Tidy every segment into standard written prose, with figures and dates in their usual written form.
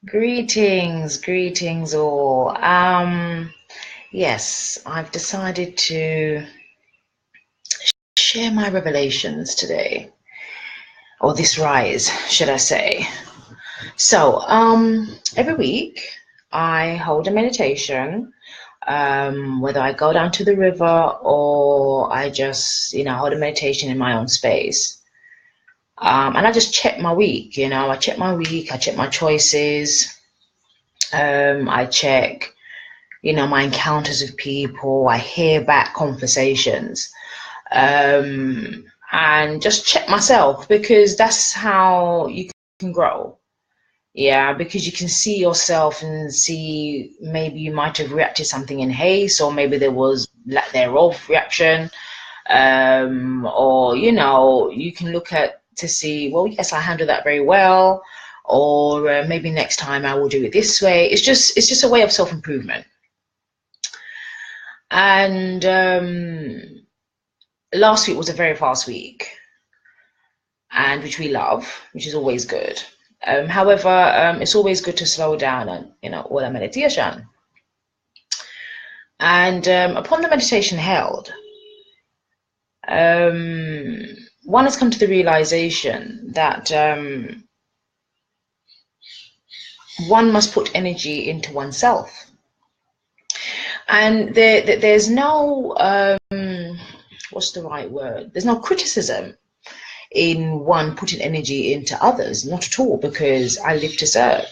Greetings all. Yes, I've decided to share my revelations today, or this rise, should I say. So, every week I hold a meditation, whether I go down to the river or I just, hold a meditation in my own space. And I just check my week, I check my week, I check my choices, I check my encounters with people, I hear back conversations, and just check myself because that's how you can grow. Yeah, because you can see yourself and see maybe you might have reacted something in haste, or maybe there was lack thereof reaction, or you can look at to see, well, yes, I handled that very well, or maybe next time I will do it this way. It's just a way of self-improvement. And last week was a very fast week, and which we love, which is always good. However, it's always good to slow down and all that meditation. And upon the meditation held, one has come to the realization that one must put energy into oneself, and there's no what's the right word? There's no criticism in one putting energy into others, not at all, because I live to serve.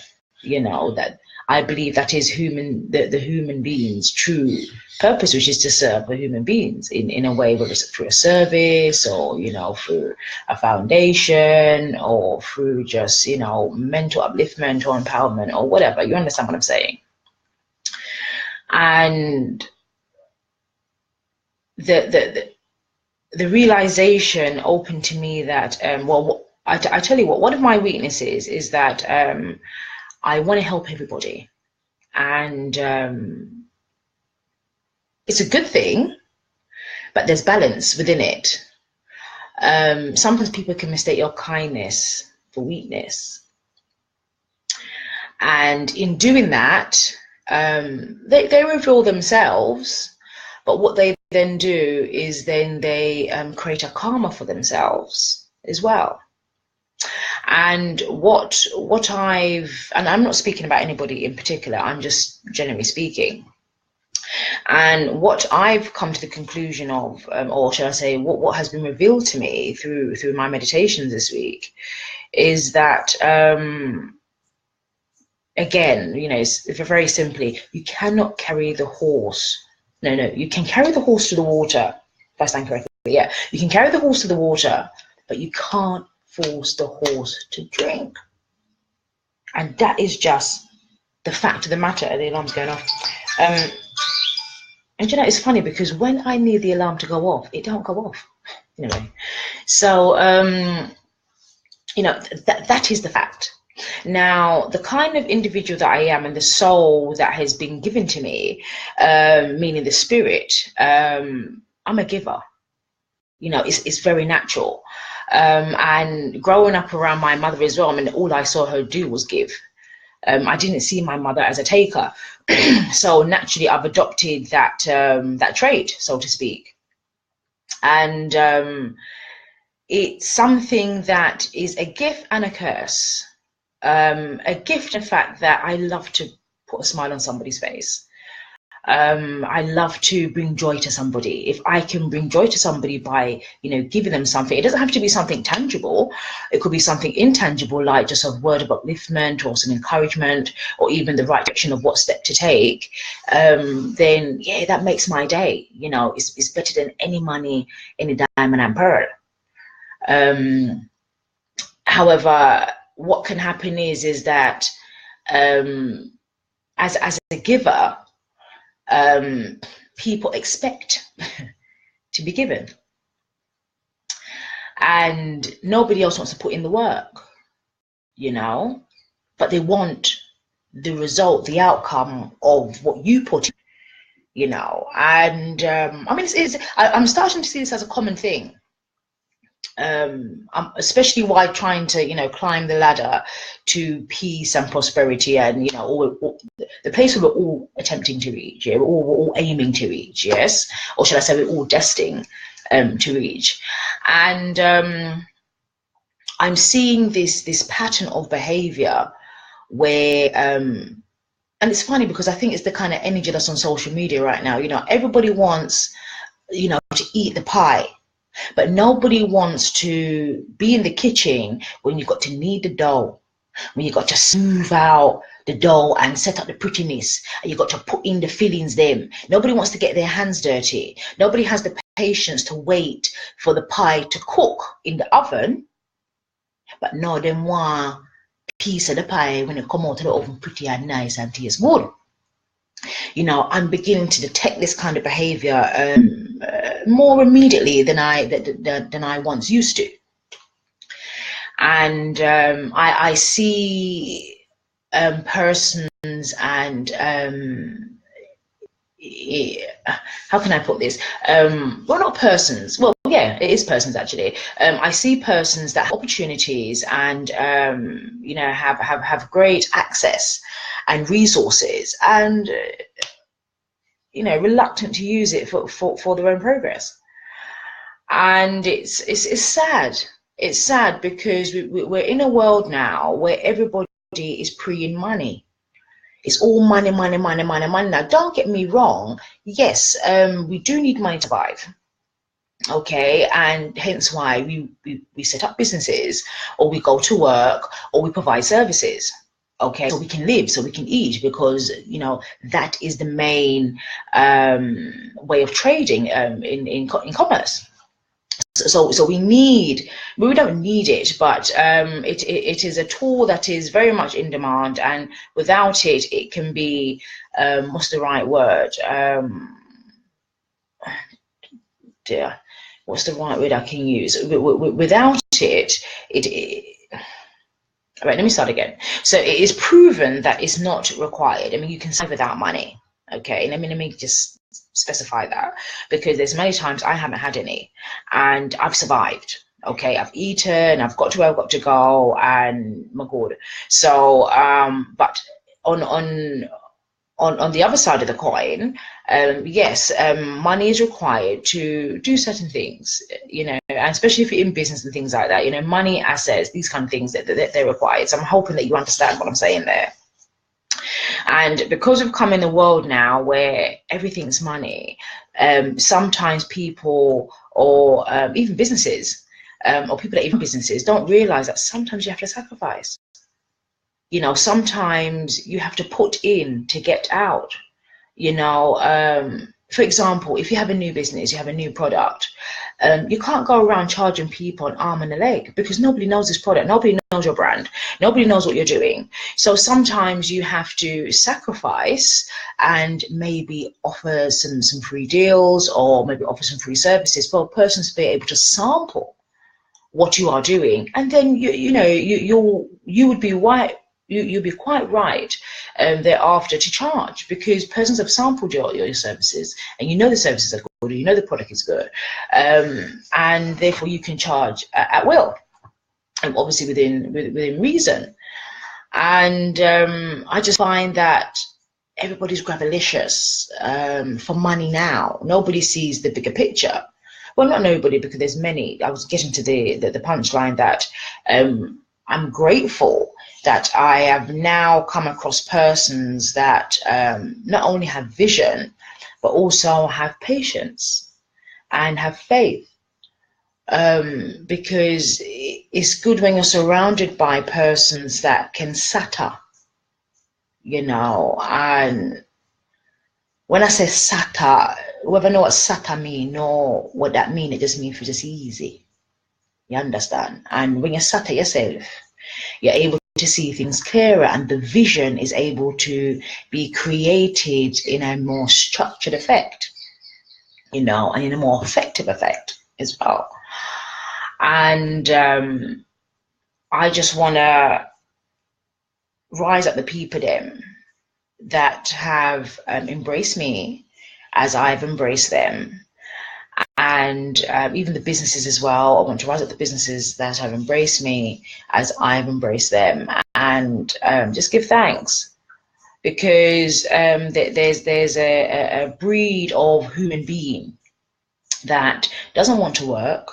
That I believe that is the human being's true purpose, which is to serve the human beings in a way, whether it's through a service or through a foundation or through just mental upliftment or empowerment or whatever. You understand what I'm saying? And the realization opened to me that I tell you what, one of my weaknesses is that I want to help everybody, and it's a good thing, but there's balance within it. Sometimes people can mistake your kindness for weakness, and in doing that, they reveal themselves. But what they then do is then they create a karma for themselves as well. And and I'm not speaking about anybody in particular, I'm just generally speaking. And what I've come to the conclusion of, or shall I say, what has been revealed to me through my meditations this week, is that again, it's very simply, you cannot carry the horse. No, you can carry the horse to the water, if I stand correctly. Yeah, you can carry the horse to the water, but you can't force the horse to drink. And that is just the fact of the matter. The alarm's going off. And it's funny because when I need the alarm to go off, it don't go off. Anyway, so that is the fact. Now, the kind of individual that I am and the soul that has been given to me, meaning the spirit, I'm a giver. It's very natural. And growing up around my mother as well, I mean, all I saw her do was give. I didn't see my mother as a taker. So naturally, I've adopted that trait, so to speak. And it's something that is a gift and a curse. A gift, in fact, that I love to put a smile on somebody's face. I love to bring joy to somebody. If I can bring joy to somebody by, giving them something, it doesn't have to be something tangible. It could be something intangible, like just a word of upliftment or some encouragement, or even the right direction of what step to take. Then, yeah, that makes my day. It's better than any money, any diamond and pearl. However, what can happen is that as a giver, people expect to be given, and nobody else wants to put in the work, but they want the result, the outcome of what you put in, and I mean, I'm starting to see this as a common thing. especially while trying to, climb the ladder to peace and prosperity, and all the place we were all attempting to reach. Yeah, we're all aiming to reach. Yes, or should I say, we're all destined to reach. And I'm seeing this pattern of behavior where and it's funny because I think it's the kind of energy that's on social media right now. Everybody wants, to eat the pie, but nobody wants to be in the kitchen when you've got to knead the dough, when you've got to smooth out the dough and set up the prettiness, and you've got to put in the fillings them. Nobody wants to get their hands dirty. Nobody has the patience to wait for the pie to cook in the oven, but no, them want piece of the pie when it come out of the oven pretty and nice and tastes good. I'm beginning to detect this kind of behavior more immediately than I once used to. And I see persons and how can I put this? Well, not persons. Well, yeah, it is persons actually. I see persons that have opportunities and have great access and resources, and reluctant to use it for their own progress. And it's sad. It's sad because we're in a world now where everybody is preying money. It's all money, money, money, money, money. Now, don't get me wrong. Yes, we do need money to survive. Okay, and hence why we set up businesses, or we go to work, or we provide services. Okay, so we can live, so we can eat, because that is the main way of trading in commerce. So we don't need it, but it is a tool that is very much in demand, and without it, it can be what's the right word? What's the right word I can use? Without it, all right, let me start again. So it is proven that it's not required. I mean, you can survive without money. Okay, let me just specify that, because there's many times I haven't had any and I've survived. Okay, I've eaten, I've got to where I've got to go, and my God. So but on the other side of the coin, yes, money is required to do certain things, and especially if you're in business and things like that, money, assets, these kind of things that they're required. So I'm hoping that you understand what I'm saying there. And because we've come in a world now where everything's money, sometimes people, or even businesses, or people that even businesses, don't realize that sometimes you have to sacrifice. Sometimes you have to put in to get out. For example, if you have a new business, you have a new product, you can't go around charging people an arm and a leg, because nobody knows this product, nobody knows your brand, nobody knows what you're doing. So sometimes you have to sacrifice and maybe offer some free deals, or maybe offer some free services for a person to be able to sample what you are doing, and then you would be white. You'll be quite right thereafter to charge, because persons have sampled your services, and the services are good, the product is good, and therefore you can charge at will, and obviously within reason. And I just find that everybody's gravelicious for money now. Nobody sees the bigger picture. Well, not nobody, because there's many. I was getting to the punchline that I'm grateful that I have now come across persons that not only have vision, but also have patience and have faith. Because it's good when you're surrounded by persons that can sata, and when I say sata, whoever know what sata mean, know what that mean, it just means it's just easy. You understand? And when you sata yourself, you're able to see things clearer, and the vision is able to be created in a more structured effect, and in a more effective effect as well. And I just want to rise up the people them that have embraced me as I've embraced them, and even the businesses as well. I want to rise up the businesses that have embraced me as I've embraced them, and just give thanks, because there's a breed of human being that doesn't want to work.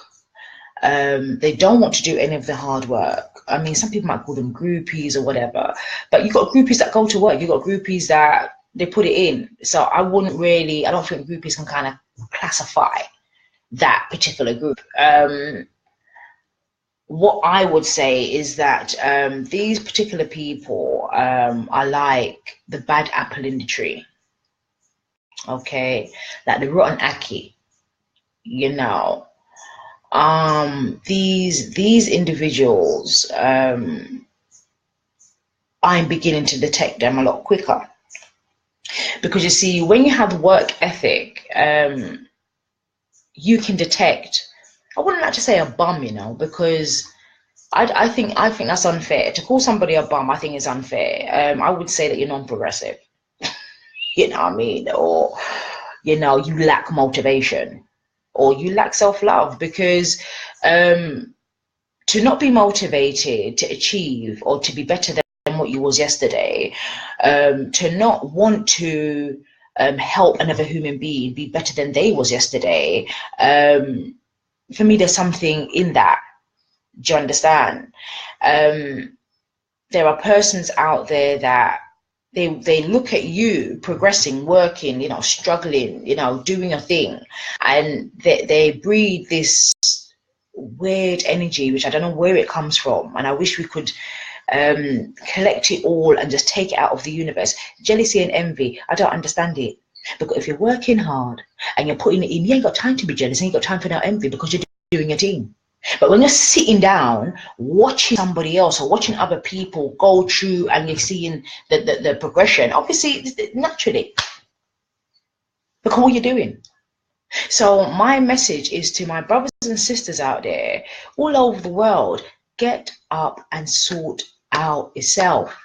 They don't want to do any of the hard work. I mean, some people might call them groupies or whatever, but you've got groupies that go to work. You've got groupies that they put it in. So I don't think groupies can kind of classify that particular group. What I would say is that these particular people are like the bad apple in the tree, okay, like the rotten ackee, you know. These individuals, I'm beginning to detect them a lot quicker, because you see, when you have work ethic, you can detect. I wouldn't like to say a bum, you know, because I think that's unfair. To call somebody a bum, I think is unfair. I would say that you're non-progressive, you know what I mean, or you know, you lack motivation, or you lack self-love, because to not be motivated to achieve or to be better than what you was yesterday, to not want to help another human being be better than they was yesterday, for me, there's something in that. Do you understand? There are persons out there that they look at you progressing, working, you know, struggling, you know, doing a thing, and they breathe this weird energy, which I don't know where it comes from, and I wish we could collect it all and just take it out of the universe. Jealousy and envy, I don't understand it, because if you're working hard and you're putting it in, you ain't got time to be jealous, and you ain't got time for no envy, because you're doing your thing. But when you're sitting down watching somebody else or watching other people go through, and you're seeing the progression, obviously, naturally, look at what you're doing. So my message is to my brothers and sisters out there all over the world: get up and sort out yourself.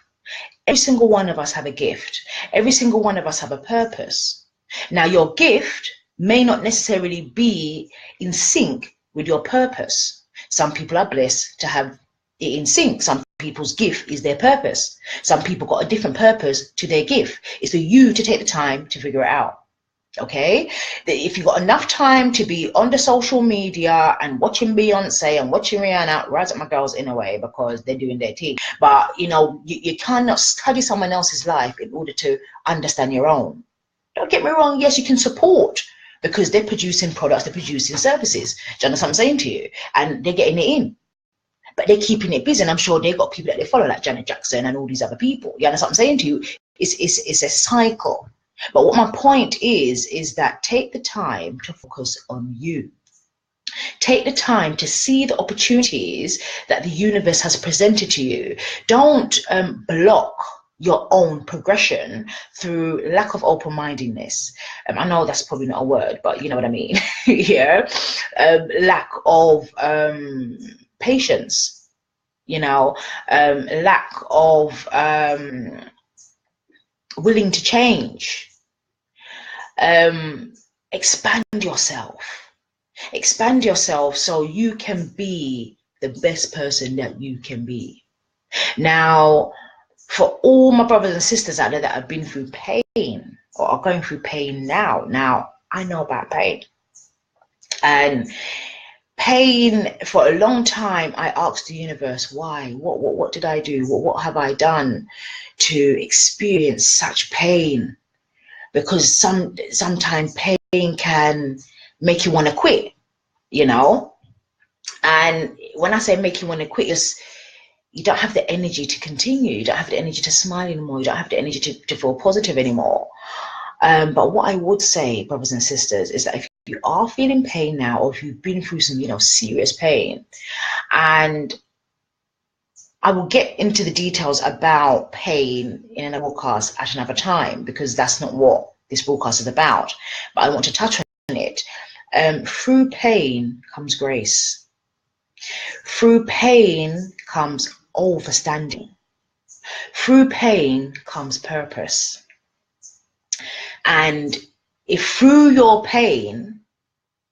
Every single one of us have a gift. Every single one of us have a purpose. Now, your gift may not necessarily be in sync with your purpose. Some people are blessed to have it in sync. Some people's gift is their purpose. Some people got a different purpose to their gift. It's for you to take the time to figure it out. Okay, if you've got enough time to be on the social media and watching Beyonce and watching Rihanna, rise up my girls in a way, because they're doing their thing. But you know, you cannot study someone else's life in order to understand your own. Don't get me wrong, yes, you can support, because they're producing products, they're producing services. Do you understand what I'm saying to you? And they're getting it in, but they're keeping it busy. And I'm sure they've got people that they follow, like Janet Jackson and all these other people. You understand what I'm saying to you? It's a cycle. But what my point is that take the time to focus on you. Take the time to see the opportunities that the universe has presented to you. Don't block your own progression through lack of open-mindedness. I know that's probably not a word, but you know what I mean. Yeah, lack of patience. You know, lack of willing to change. Expand yourself so you can be the best person that you can be. Now, for all my brothers and sisters out there that have been through pain or are going through pain now I know about pain. And pain, for a long time I asked the universe, why? What did I do? What have I done to experience such pain? Because sometimes pain can make you want to quit, you know. And when I say make you want to quit, you don't have the energy to continue. You don't have the energy to smile anymore. You don't have the energy to feel positive anymore. But what I would say, brothers and sisters, is that if you are feeling pain now, or if you've been through some, you know, serious pain, and I will get into the details about pain in another broadcast at another time, because that's not what this broadcast is about. But I want to touch on it. Through pain comes grace. Through pain comes understanding. Through pain comes purpose. And if through your pain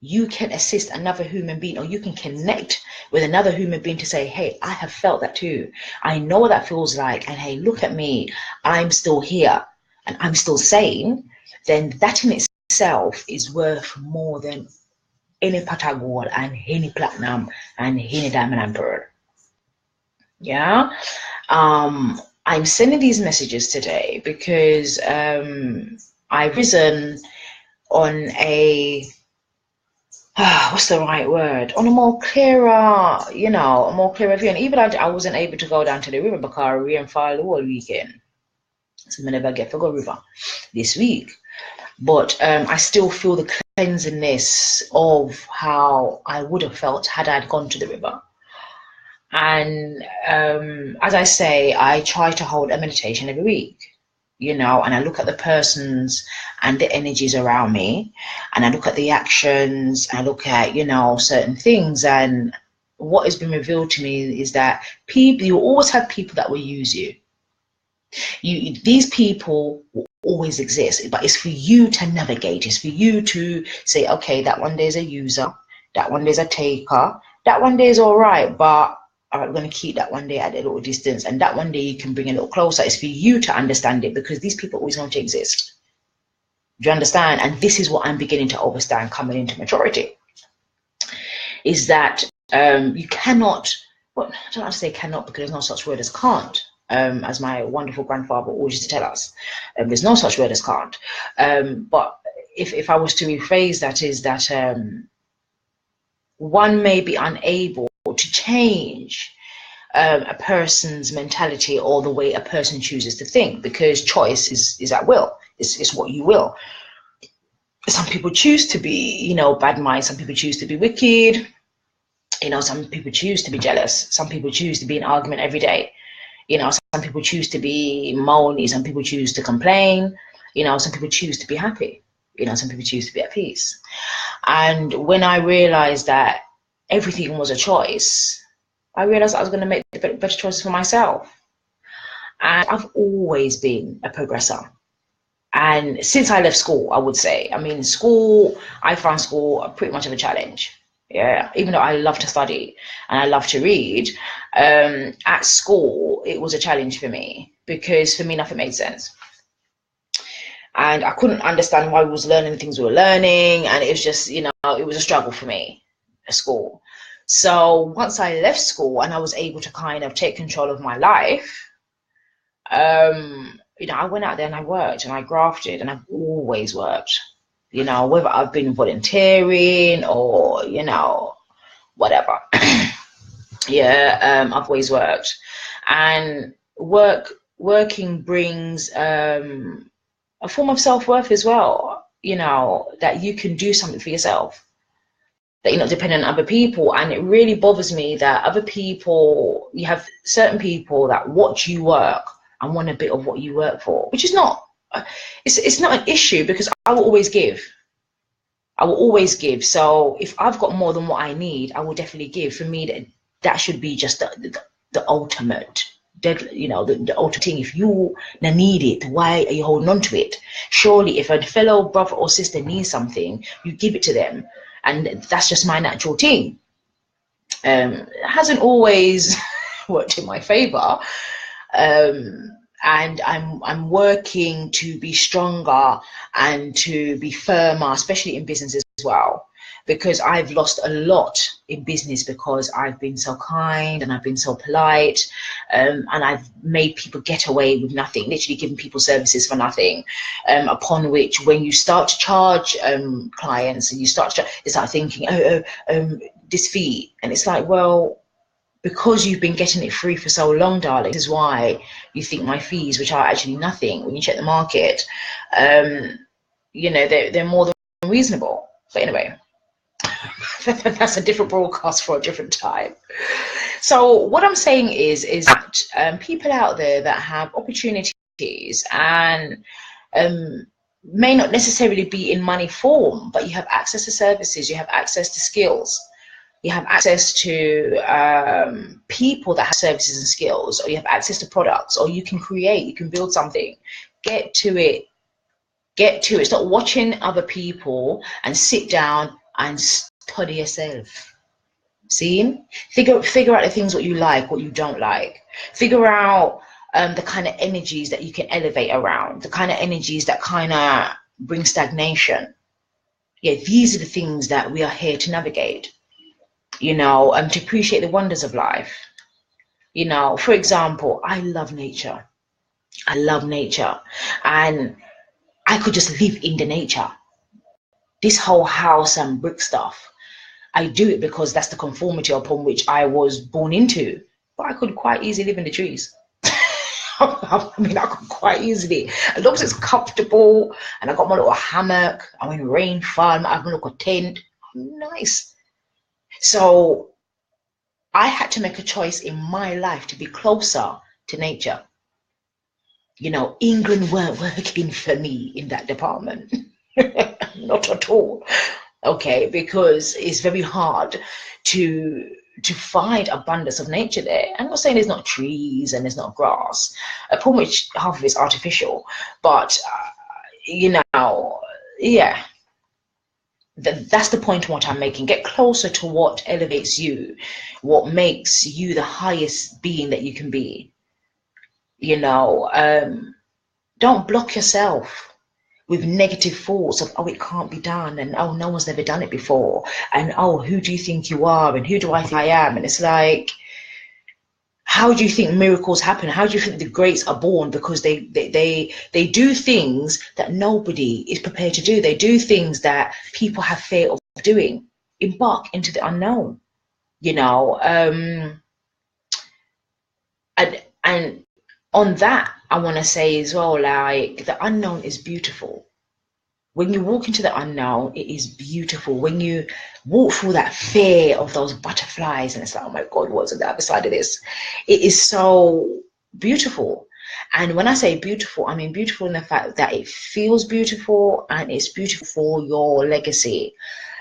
you can assist another human being, or you can connect with another human being to say, hey, I have felt that too. I know what that feels like. And hey, look at me. I'm still here and I'm still sane. Then that in itself is worth more than any pot of gold and any platinum and any diamond and pearl. Yeah. I'm sending these messages today because I've risen on a what's the right word, on a more clearer, you know, a more clearer view. And even I wasn't able to go down to the river because rain fall the whole weekend, so I never get to go river this week. But I still feel the cleansingness of how I would have felt had I gone to the river. And as I say, I try to hold a meditation every week, you know, and I look at the persons and the energies around me, and I look at the actions, and I look at, you know, certain things. And what has been revealed to me is that people, you always have people that will use you. These people will always exist, but it's for you to navigate. It's for you to say, okay, that one day is a user, that one day is a taker, that one day is all right, but all right, we're going to keep that one day at a little distance, and that one day you can bring a little closer. It's for you to understand it, because these people are always going to exist. Do you understand? And this is what I'm beginning to understand coming into maturity, is that you cannot, well, I don't want to say cannot, because there's no such word as can't, as my wonderful grandfather always used to tell us. There's no such word as can't. But if I was to rephrase that, is that one may be unable to change a person's mentality or the way a person chooses to think, because choice is at will. It's what you will. Some people choose to be, you know, bad mind. Some people choose to be wicked. You know, some people choose to be jealous. Some people choose to be in argument every day. You know, some people choose to be moany. Some people choose to complain. You know, some people choose to be happy. You know, some people choose to be at peace. And when I realized that everything was a choice, I realized I was going to make the better choices for myself. And I've always been a progressor. And since I left school, I would say, I mean, school, I found school pretty much of a challenge. Yeah, even though I love to study and I love to read, at school, it was a challenge for me, because for me, nothing made sense. And I couldn't understand why we was learning the things we were learning. And it was just, you know, it was a struggle for me at school. So once I left school and I was able to kind of take control of my life, you know, I went out there and I worked and I grafted, and I've always worked, you know, whether I've been volunteering or, you know, whatever. Yeah, I've always worked. And working brings a form of self-worth as well, you know, that you can do something for yourself, that you're not dependent on other people. And it really bothers me that other people, you have certain people that watch you work and want a bit of what you work for, which is not, it's not an issue, because I will always give. I will always give. So if I've got more than what I need, I will definitely give. For me, that should be just the ultimate, you know, the ultimate thing. If you need it, why are you holding on to it? Surely if a fellow brother or sister needs something, you give it to them. And that's just my natural thing. It hasn't always worked in my favor. And I'm working to be stronger and to be firmer, especially in business as well, because I've lost a lot in business because I've been so kind and I've been so polite, and I've made people get away with nothing, literally giving people services for nothing, upon which when you start to charge clients and you start thinking, this fee, and it's like, well, because you've been getting it free for so long, darling, this is why you think my fees, which are actually nothing when you check the market, you know, they're more than reasonable. But anyway, that's a different broadcast for a different time. So what I'm saying is that people out there that have opportunities and may not necessarily be in money form, but you have access to services, you have access to skills, you have access to people that have services and skills, or you have access to products, or you can create, you can build something. Get to it. Get to it. Stop watching other people and sit down, and study yourself. See? Figure out the things what you like, what you don't like. Figure out the kind of energies that you can elevate around, the kind of energies that kind of bring stagnation. Yeah, these are the things that we are here to navigate, you know, to appreciate the wonders of life. You know, for example, I love nature. I love nature, and I could just live in the nature. This whole house and brick stuff, I do it because that's the conformity upon which I was born into. But I could quite easily live in the trees. I mean, I could quite easily, as long as it's comfortable, and I got my little hammock, I'm in rain fun, I have my little tent, nice. So I had to make a choice in my life to be closer to nature. You know, England weren't working for me in that department. Not at all. Okay, because it's very hard to find abundance of nature there. I'm not saying there's not trees and there's not grass, upon which half of it's artificial, but you know, yeah, that's the point what I'm making. Get closer to what elevates you, what makes you the highest being that you can be. You know, don't block yourself with negative thoughts of, oh, it can't be done, and oh, no one's never done it before, and oh, who do you think you are, and who do I think I am? And it's like, how do you think miracles happen? How do you think the greats are born? Because they do things that nobody is prepared to do. They do things that people have fear of doing. Embark into the unknown, you know. And on that, I want to say as well, like, the unknown is beautiful. When you walk into the unknown, it is beautiful. When you walk through that fear of those butterflies, and it's like, oh my God, what's on the other side of this? It is so beautiful. And when I say beautiful, I mean beautiful in the fact that it feels beautiful, and it's beautiful for your legacy.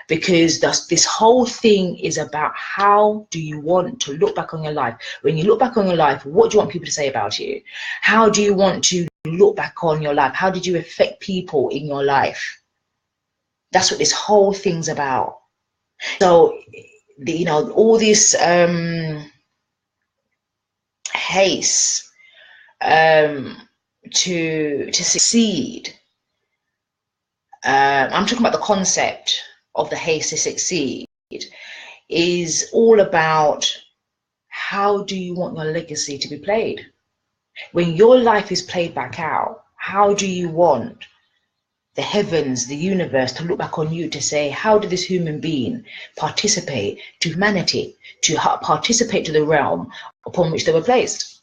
Because this whole thing is about, how do you want to look back on your life? When you look back on your life, what do you want people to say about you? How do you want to look back on your life? How did you affect people in your life? That's what this whole thing's about. So, you know, all this haste to succeed. I'm talking about the concept of the haste to succeed, is all about, how do you want your legacy to be played? When your life is played back out, how do you want the heavens, the universe to look back on you to say, how did this human being participate to humanity, to participate to the realm upon which they were placed?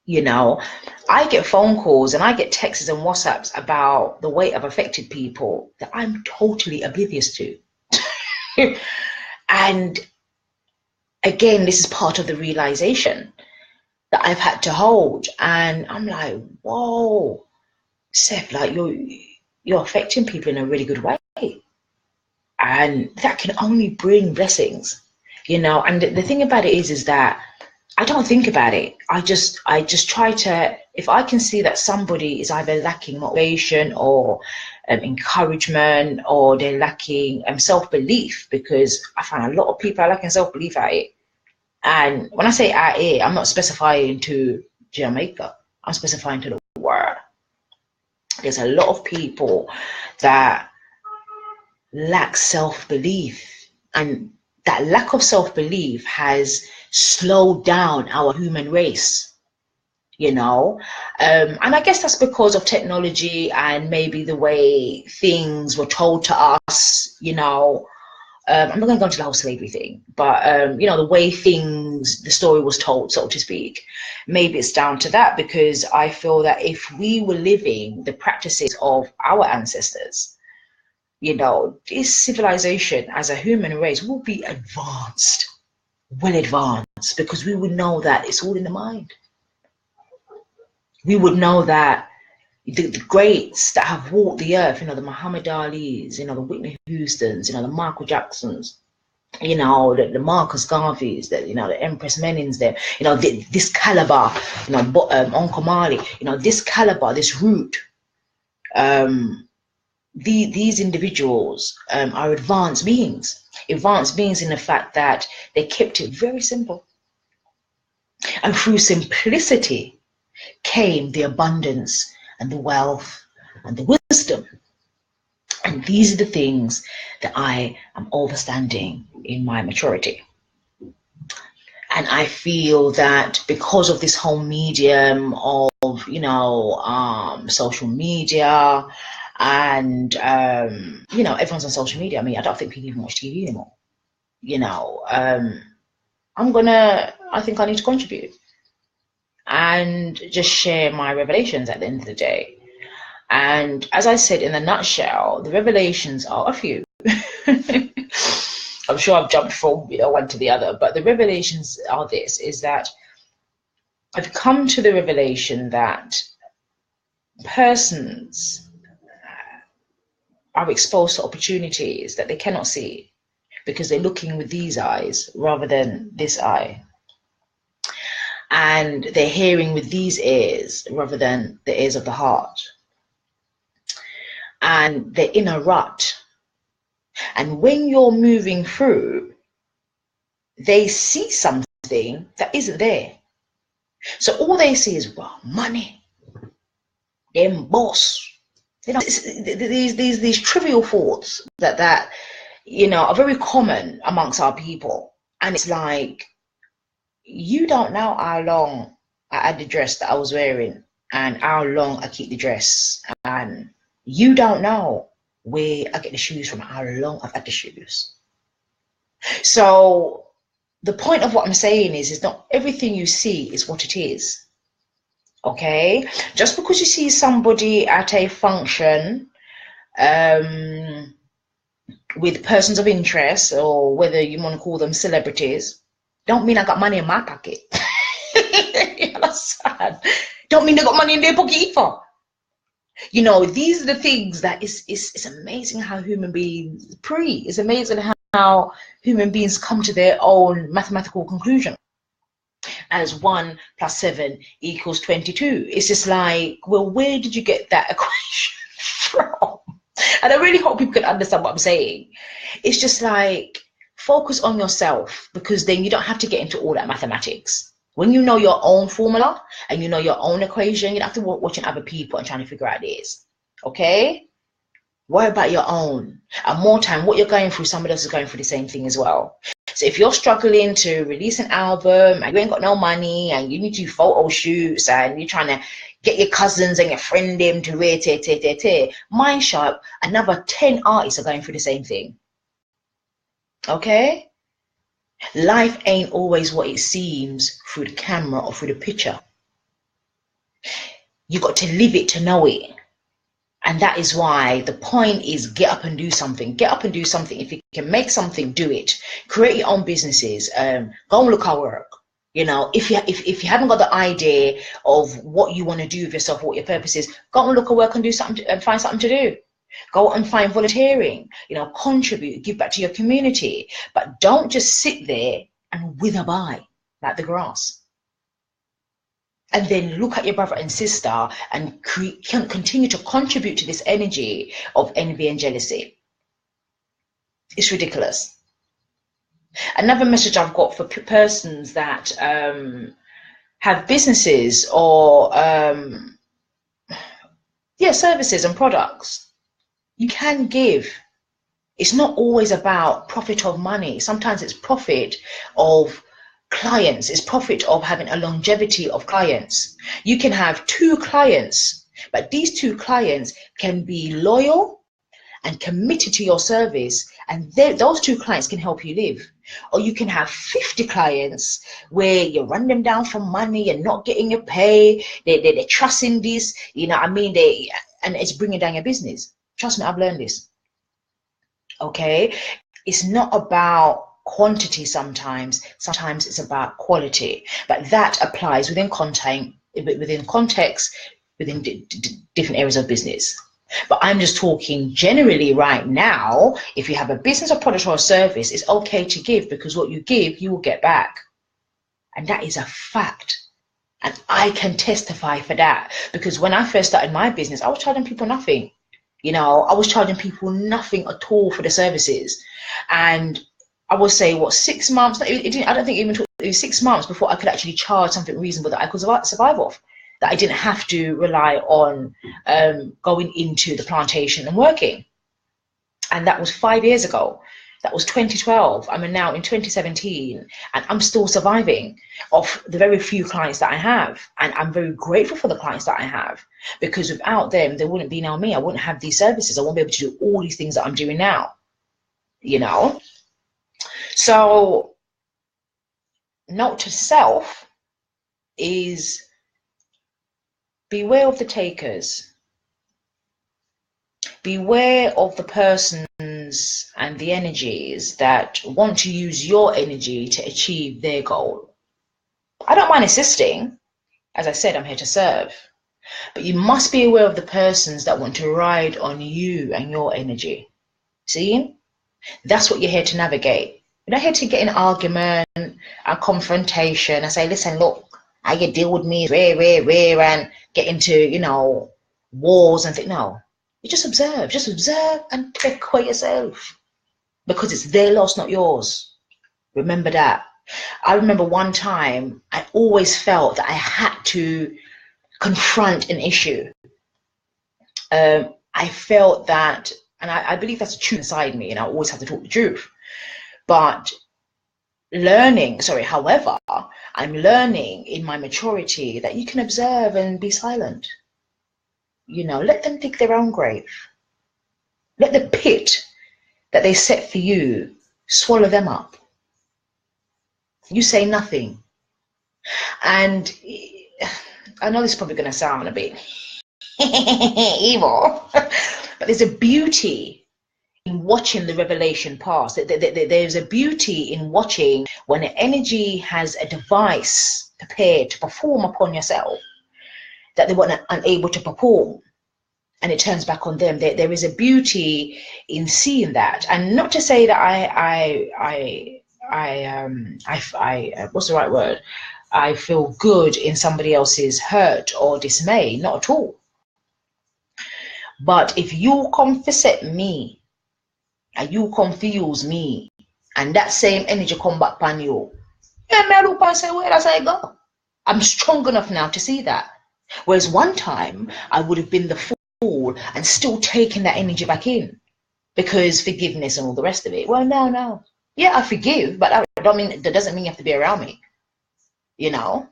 You know, I get phone calls and I get texts and WhatsApps about the way I've affected people that I'm totally oblivious to. And again, this is part of the realization that I've had to hold. And I'm like, whoa, Seth, like, you're affecting people in a really good way. And that can only bring blessings, you know. And the thing about it is that I don't think about it. I just try to, if I can see that somebody is either lacking motivation or encouragement, or they're lacking self-belief, because I find a lot of people are lacking self-belief out here. And when I say out here, I'm not specifying to Jamaica. I'm specifying to the world. There's a lot of people that lack self-belief, and that lack of self-belief has slowed down our human race, you know. And I guess that's because of technology and maybe the way things were told to us, you know. I'm not going to go into the whole slavery thing, but you know, the way the story was told, so to speak. Maybe it's down to that, because I feel that if we were living the practices of our ancestors, you know, this civilization as a human race will be advanced, well advanced, because we would know that it's all in the mind. We would know that the greats that have walked the earth, you know, the Muhammad Ali's, you know, the Whitney Houstons, you know, the Michael Jacksons, you know, the Marcus Garveys, you know, the Empress Menins, there, you know, this caliber, you know, Uncle Marley, you know, this caliber, this root, these individuals are advanced beings in the fact that they kept it very simple, and through simplicity came the abundance and the wealth and the wisdom. And these are the things that I am overstanding in my maturity. And I feel that because of this whole medium of, social media, and, everyone's on social media. I mean, I don't think people even watch TV anymore. I think I need to contribute and just share my revelations at the end of the day. And as I said, in a nutshell, the revelations are a few. I'm sure I've jumped from one to the other, but the revelations are this, is that I've come to the revelation that persons are exposed to opportunities that they cannot see because they're looking with these eyes rather than this eye. And they're hearing with these ears rather than the ears of the heart. And they're in a rut. And when you're moving through, they see something that isn't there. So all they see is, well, money, them boss. These trivial thoughts that are very common amongst our people. And it's like, you don't know how long I had the dress that I was wearing and how long I keep the dress. And you don't know where I get the shoes from, how long I've had the shoes. So the point of what I'm saying is not everything you see is what it is. Okay? Just because you see somebody at a function with persons of interest, or whether you want to call them celebrities, don't mean I got money in my pocket. You understand? Don't mean they got money in their pocket either. These are the things that it's amazing how human beings it's amazing how human beings come to their own mathematical conclusion. As 1 + 7 = 22. It's just like, well, where did you get that equation from? And I really hope people can understand what I'm saying. It's just like, focus on yourself, because then you don't have to get into all that mathematics. When you know your own formula and you know your own equation, you don't have to watching other people and trying to figure out this. Okay? Worry about your own. And more time, what you're going through, somebody else is going through the same thing as well. So if you're struggling to release an album and you ain't got no money and you need to do photo shoots and you're trying to get your cousins and your friend them to mind sharp, another 10 artists are going through the same thing. Okay? Life ain't always what it seems through the camera or through the picture. You got to live it to know it. And that is why the point is, get up and do something. Get up and do something. If you can make something, do it. Create your own businesses. Go and look at work. If you haven't got the idea of what you want to do with yourself, what your purpose is, go and look at work and do something and find something to do. Go and find volunteering. Contribute, give back to your community. But don't just sit there and wither by like the grass. And then look at your brother and sister and continue to contribute to this energy of envy and jealousy. It's ridiculous. Another message I've got for persons that have businesses or services and products. You can give. It's not always about profit of money. Sometimes it's profit of clients. It's profit of having a longevity of clients. You can have 2 clients, but these 2 clients can be loyal and committed to your service, and those 2 clients can help you live. Or you can have 50 clients where you run them down for money and not getting your pay. They're trusting this, and it's bringing down your business. Trust me, I've learned this. Okay? It's not about quantity sometimes it's about quality, but that applies within context within different areas of business. But I'm just talking generally right now. If you have a business or product or a service, it's okay to give, because what you give, you will get back. And that is a fact. And I can testify for that, because when I first started my business, I was charging people nothing. You know, I was charging people nothing at all for the services. And I would say, what, 6 months? It didn't, I don't think it even took, it was 6 months before I could actually charge something reasonable that I could survive off. That I didn't have to rely on going into the plantation and working. And that was 5 years ago. That was 2012. I'm now in 2017, and I'm still surviving off the very few clients that I have. And I'm very grateful for the clients that I have, because without them, there wouldn't be now me. I wouldn't have these services. I wouldn't be able to do all these things that I'm doing now, you know? So, note to self is beware of the takers. Beware of the persons and the energies that want to use your energy to achieve their goal. I don't mind assisting. As I said, I'm here to serve. But you must be aware of the persons that want to ride on you and your energy. See? That's what you're here to navigate. You're not here to get in an argument, a confrontation, and say, listen, look, how you deal with me, rare, and get into, you know, wars and things. No. You just observe and take away yourself, because it's their loss, not yours. Remember that. I remember one time I always felt that I had to confront an issue. I felt that, and I believe that's a truth inside me, and I always have to talk the truth. But however, I'm learning in my maturity that you can observe and be silent. You know, let them dig their own grave. Let the pit that they set for you swallow them up. You say nothing. And I know this is probably going to sound a bit evil, but there's a beauty in watching the revelation pass. There's a beauty in watching when an energy has a device prepared to perform upon yourself that they were unable to perform, and it turns back on them. There is a beauty in seeing that, and not to say that what's the right word? I feel good in somebody else's hurt or dismay, not at all. But if you confess me, and you confuse me, and that same energy come back on you, yeah, me look and say, where does I go? I'm strong enough now to see that. Whereas one time I would have been the fool and still taking that energy back in, because forgiveness and all the rest of it. Well, no. Yeah, I forgive, but that doesn't mean you have to be around me, you know?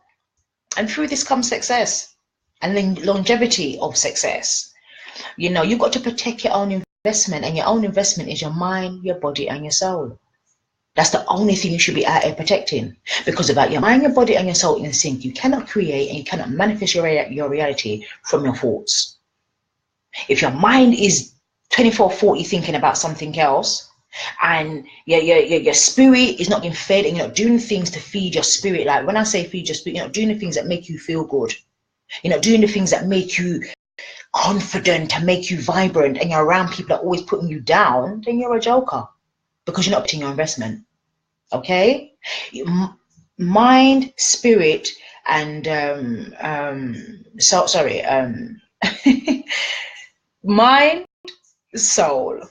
And through this comes success and then longevity of success. You know, you've got to protect your own investment, and your own investment is your mind, your body, and your soul. That's the only thing you should be out here protecting, because without your mind, your body, and your soul in sync, you cannot create and you cannot manifest your reality from your thoughts. If your mind is 24/40 thinking about something else, and your spirit is not getting fed, and you're not doing things to feed your spirit, like when I say feed your spirit, you're not doing the things that make you feel good. You're not doing the things that make you confident and make you vibrant, and you're around people that are always putting you down, then you're a joker, because you're not putting your investment. Okay? Mind, spirit, and mind, soul,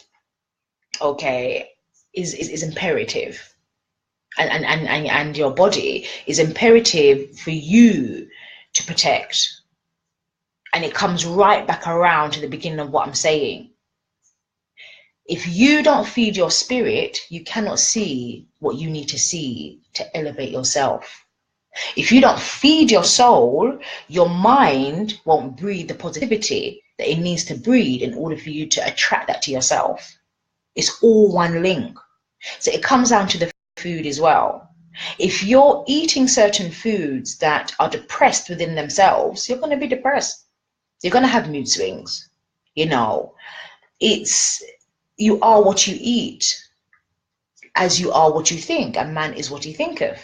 okay, is imperative, and your body is imperative for you to protect. And it comes right back around to the beginning of what I'm saying. If you don't feed your spirit, you cannot see what you need to see to elevate yourself. If you don't feed your soul, your mind won't breathe the positivity that it needs to breathe in order for you to attract that to yourself. It's all one link. So it comes down to the food as well. If you're eating certain foods that are depressed within themselves, you're going to be depressed. You're going to have mood swings. You know, you are what you eat, as you are what you think, and man is what he thinketh.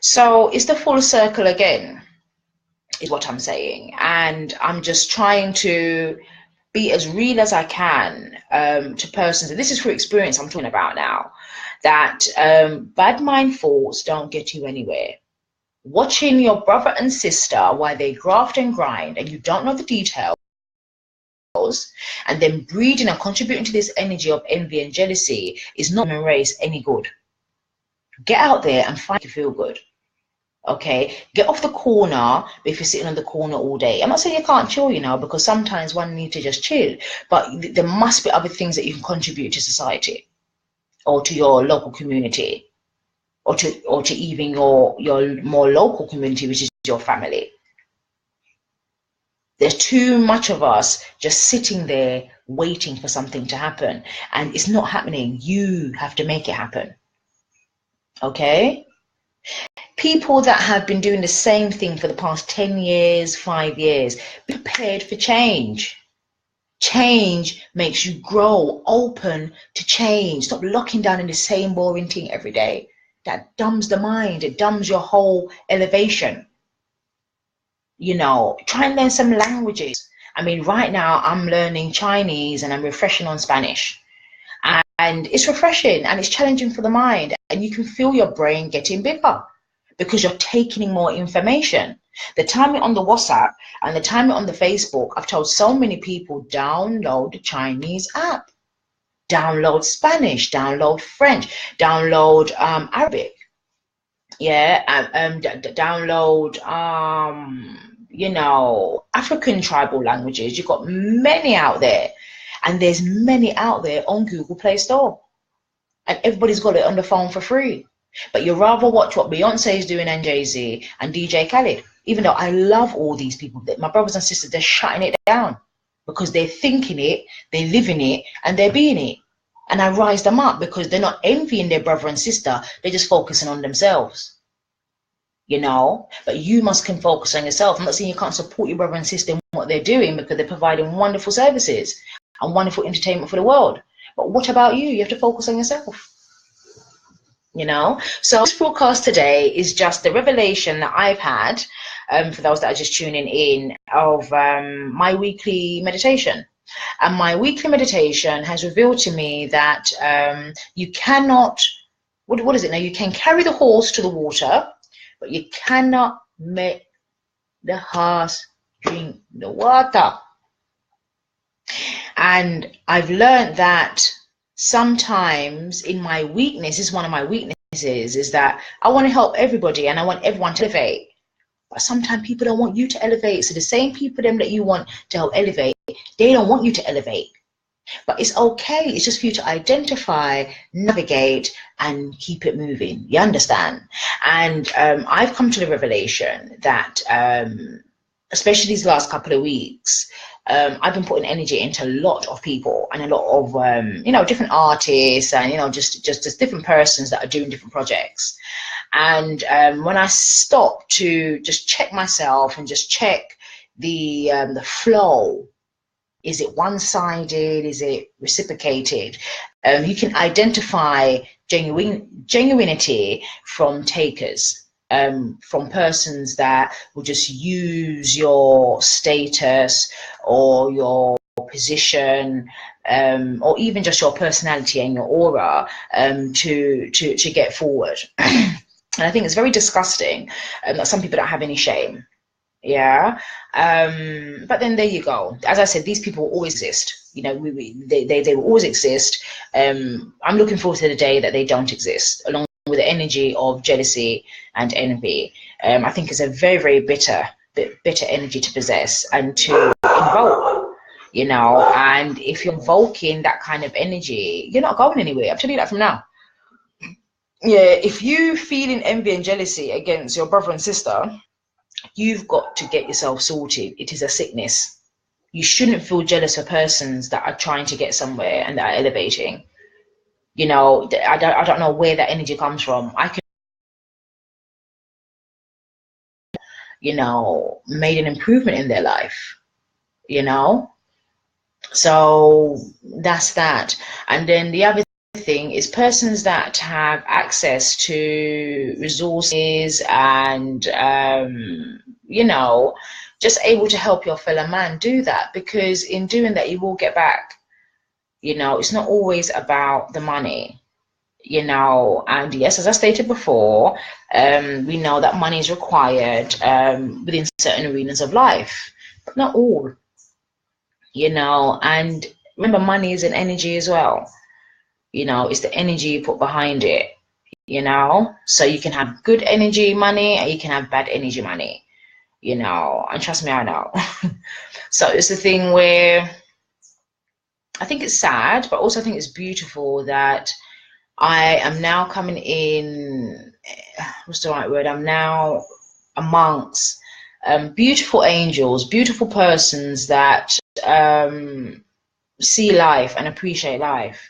So it's the full circle again, is what I'm saying. And I'm just trying to be as real as I can to persons, and this is through experience I'm talking about now, that bad mind thoughts don't get you anywhere. Watching your brother and sister while they graft and grind, and you don't know the details, yours, and then breeding and contributing to this energy of envy and jealousy is not human race any good. Get out there and find you feel good. Okay, get off the corner if you're sitting on the corner all day. I'm not saying you can't chill, you know, because sometimes one needs to just chill, but there must be other things that you can contribute to society or to your local community or to even your more local community, which is your family. There's too much of us just sitting there waiting for something to happen, and it's not happening. You have to make it happen. Okay? People that have been doing the same thing for the past 10 years, 5 years, be prepared for change. Change makes you grow, open to change. Stop locking down in the same boring thing every day. That dumbs the mind. It dumbs your whole elevation. You know, try and learn some languages. I mean, right now I'm learning Chinese and I'm refreshing on Spanish. And it's refreshing and it's challenging for the mind. And you can feel your brain getting bigger, because you're taking in more information. The time you're on the WhatsApp and the time you're on the Facebook, I've told so many people, download the Chinese app, download Spanish, download French, download Arabic, yeah, download you know, African tribal languages. You've got many out there, and there's many out there on Google Play Store, and everybody's got it on the phone for free. But you'd rather watch what Beyonce is doing and Jay-Z and DJ Khaled, even though I love all these people. My brothers and sisters, they're shutting it down because they're thinking it, they're living it, and they're being it. And I rise them up because they're not envying their brother and sister. They're just focusing on themselves, you know. But you can focus on yourself. I'm not saying you can't support your brother and sister in what they're doing, because they're providing wonderful services and wonderful entertainment for the world. But what about you? You have to focus on yourself. You know, so this broadcast today is just the revelation that I've had, for those that are just tuning in, of my weekly meditation. And my weekly meditation has revealed to me that you cannot, what is it now? You can carry the horse to the water, but you cannot make the horse drink the water. And I've learned that sometimes in my weakness, is one of my weaknesses, is that I want to help everybody and I want everyone to elevate. But sometimes people don't want you to elevate. So the same people them that you want to help elevate, they don't want you to elevate. But it's okay. It's just for you to identify, navigate, and keep it moving. You understand? And I've come to the revelation that, especially these last couple of weeks, I've been putting energy into a lot of people and a lot of you know, different artists and, you know, just different persons that are doing different projects. And when I stop to just check myself and just check the flow, is it one-sided? Is it reciprocated? You can identify genuinity from takers. From persons that will just use your status or your position, or even just your personality and your aura to get forward. And I think it's very disgusting that some people don't have any shame. Yeah, but then there you go. As I said, these people will always exist. You know, they will always exist. I'm looking forward to the day that they don't exist, along with the energy of jealousy and envy. I think it's a very, very bitter energy to possess and to invoke, you know. And if you're invoking that kind of energy, you're not going anywhere. I'm telling you that from now. Yeah, if you feeling envy and jealousy against your brother and sister, you've got to get yourself sorted. It is a sickness. You shouldn't feel jealous for persons that are trying to get somewhere and that are elevating. You know, I don't know where that energy comes from. I can, you know, made an improvement in their life, you know. So that's that. And then the other thing is persons that have access to resources and, you know, just able to help your fellow man, do that, because in doing that, you will get back. You know, it's not always about the money, you know. And yes, as I stated before, we know that money is required within certain arenas of life, but not all. and remember, money is an energy as well. It's the energy you put behind it, so you can have good energy money and you can have bad energy money, and trust me, I know. So it's the thing where I think it's sad, but also I think it's beautiful that I am now coming in, what's the right word? I'm now amongst beautiful angels, beautiful persons that see life and appreciate life.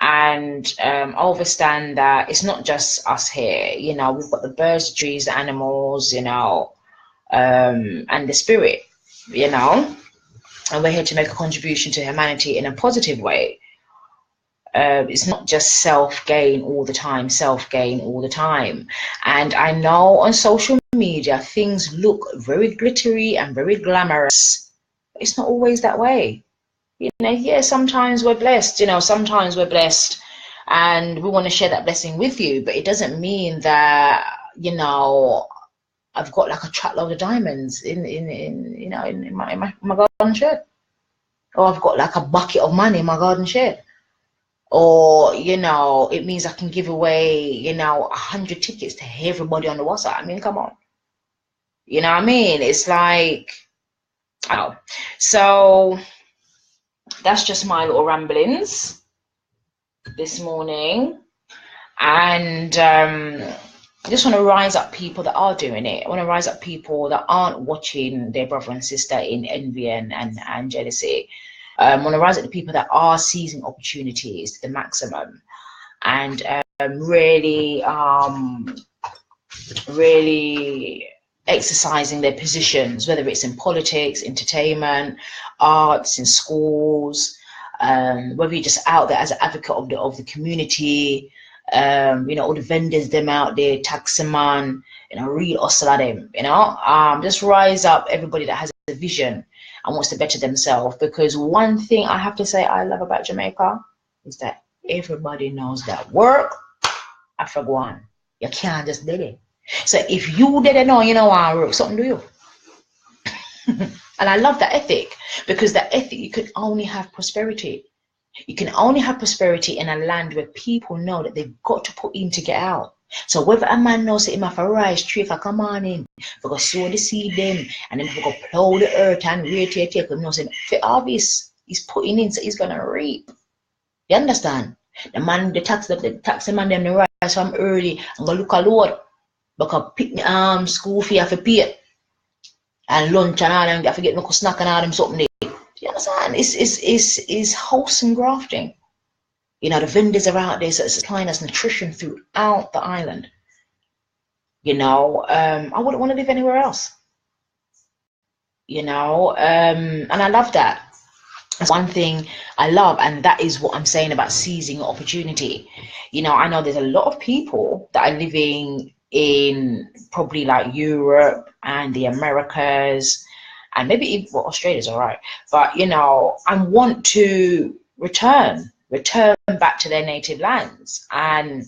And understand that it's not just us here, we've got the birds, the trees, the animals, and the spirit, and we're here to make a contribution to humanity in a positive way. It's not just self-gain all the time, And I know on social media, things look very glittery and very glamorous, but it's not always that way. Yeah, sometimes we're blessed, and we want to share that blessing with you, but it doesn't mean that, I've got like a truckload of diamonds in my garden shed, or I've got like a bucket of money in my garden shed, or it means I can give away 100 tickets to everybody on the WhatsApp. I mean, come on, what I mean? It's like, oh, so that's just my little ramblings this morning. And I just want to rise up people that are doing it. I want to rise up people that aren't watching their brother and sister in envy and jealousy. I want to rise up the people that are seizing opportunities to the maximum, and really exercising their positions, whether it's in politics, entertainment, arts, in schools, whether you're just out there as an advocate of the community, all the vendors them out there, taxman, real hustle at them, just rise up everybody that has a vision and wants to better themselves. Because one thing I have to say I love about Jamaica is that everybody knows that work, I forgot one. You can't just do it. So if you didn't know, I work, something to you. And I love that ethic, because that ethic, you can only have prosperity. You can only have prosperity in a land where people know that they've got to put in to get out. So whether a man knows that he must rise 3 o'clock in the morning, for go sow the seed them, and then for go plow the earth and take him, for obvious, he's putting in, so he's gonna reap. You understand? The man, the taxi man, them the rise from early and go look a load, because pick me school fee for pay, and lunch and all them, I forget no snack and all them something there. You understand? It's wholesome grafting. The vendors are out there, so it's supplying us nutrition throughout the island. I wouldn't want to live anywhere else. And I love that. That's one thing I love, and that is what I'm saying about seizing opportunity. I know there's a lot of people that are living in probably like Europe and the Americas, and maybe even Australia's all right, but I want to return back to their native lands. And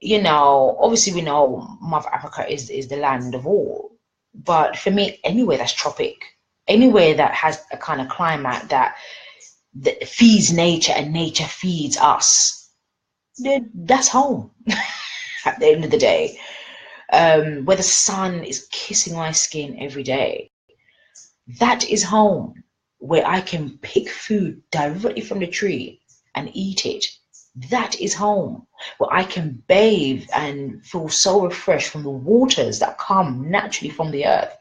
obviously we know Mother Africa is the land of all, but for me, anywhere that's tropic, anywhere that has a kind of climate that feeds nature and nature feeds us, that's home. At the end of the day, where the sun is kissing my skin every day, that is home. Where I can pick food directly from the tree and eat it, that is home. Where I can bathe and feel so refreshed from the waters that come naturally from the earth,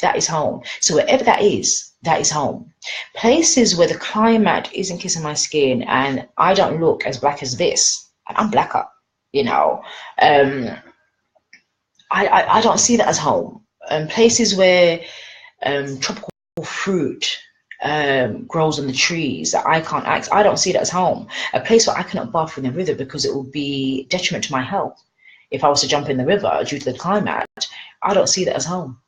that is home. So wherever that is home. Places where the climate isn't kissing my skin and I don't look as black as this, and I'm blacker, I don't see that as home. Places where tropical fruit grows on the trees that I can't access, I don't see that as home. A place where I cannot bath in the river because it will be detriment to my health if I was to jump in the river due to the climate, I don't see that as home.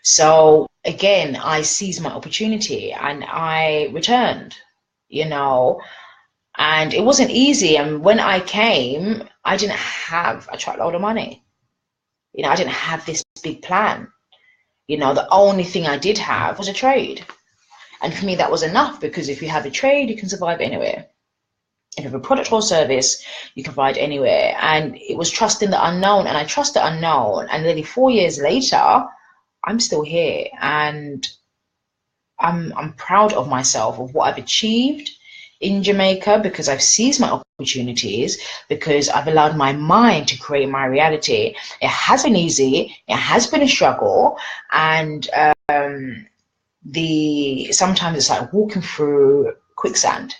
So again, I seized my opportunity and I returned, and it wasn't easy. And when I came, I didn't have a truckload of money. I didn't have this big plan. You know, the only thing I did have was a trade. And for me, that was enough, because if you have a trade, you can survive anywhere. If you have a product or service, you can provide anywhere. And it was trusting the unknown, and I trust the unknown. And nearly 4 years later, I'm still here, and I'm proud of myself, of what I've achieved in Jamaica, because I've seized my opportunities, because I've allowed my mind to create my reality. It has been easy, it has been a struggle, and sometimes it's like walking through quicksand.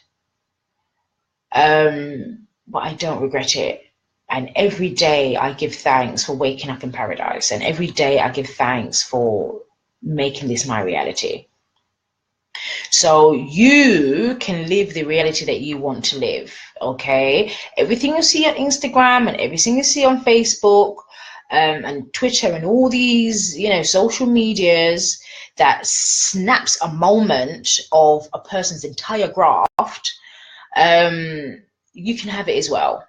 But I don't regret it. And every day I give thanks for waking up in paradise. And every day I give thanks for making this my reality. So you can live the reality that you want to live, okay? Everything you see on Instagram and everything you see on Facebook and Twitter and all these, you know, social medias that snaps a moment of a person's entire graft, you can have it as well.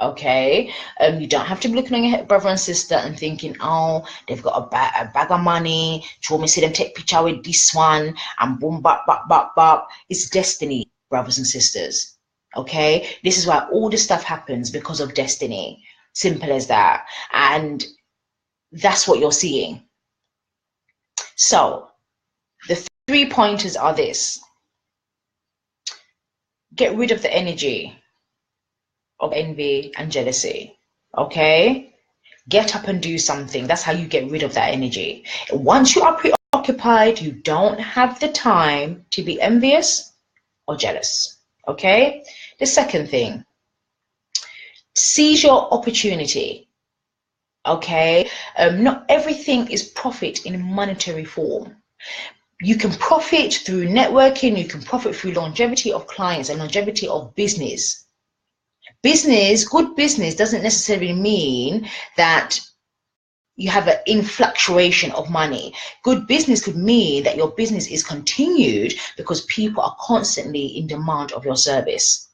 Okay, you don't have to be looking on your brother and sister and thinking, oh, they've got a bag of money. Show me, see them take picture with this one and boom, bop, bop, bop, bop. It's destiny, brothers and sisters. Okay, this is why all this stuff happens, because of destiny. Simple as that. And that's what you're seeing. So the 3 pointers are this: get rid of the energy of envy and jealousy. Okay, get up and do something. That's how you get rid of that energy. Once you are preoccupied, you don't have the time to be envious or jealous. Okay, the second thing, seize your opportunity. Okay, not everything is profit in monetary form. You can profit through networking, you can profit through longevity of clients and longevity of business. Good business doesn't necessarily mean that you have an influctuation of money. Good business could mean that your business is continued because people are constantly in demand of your service.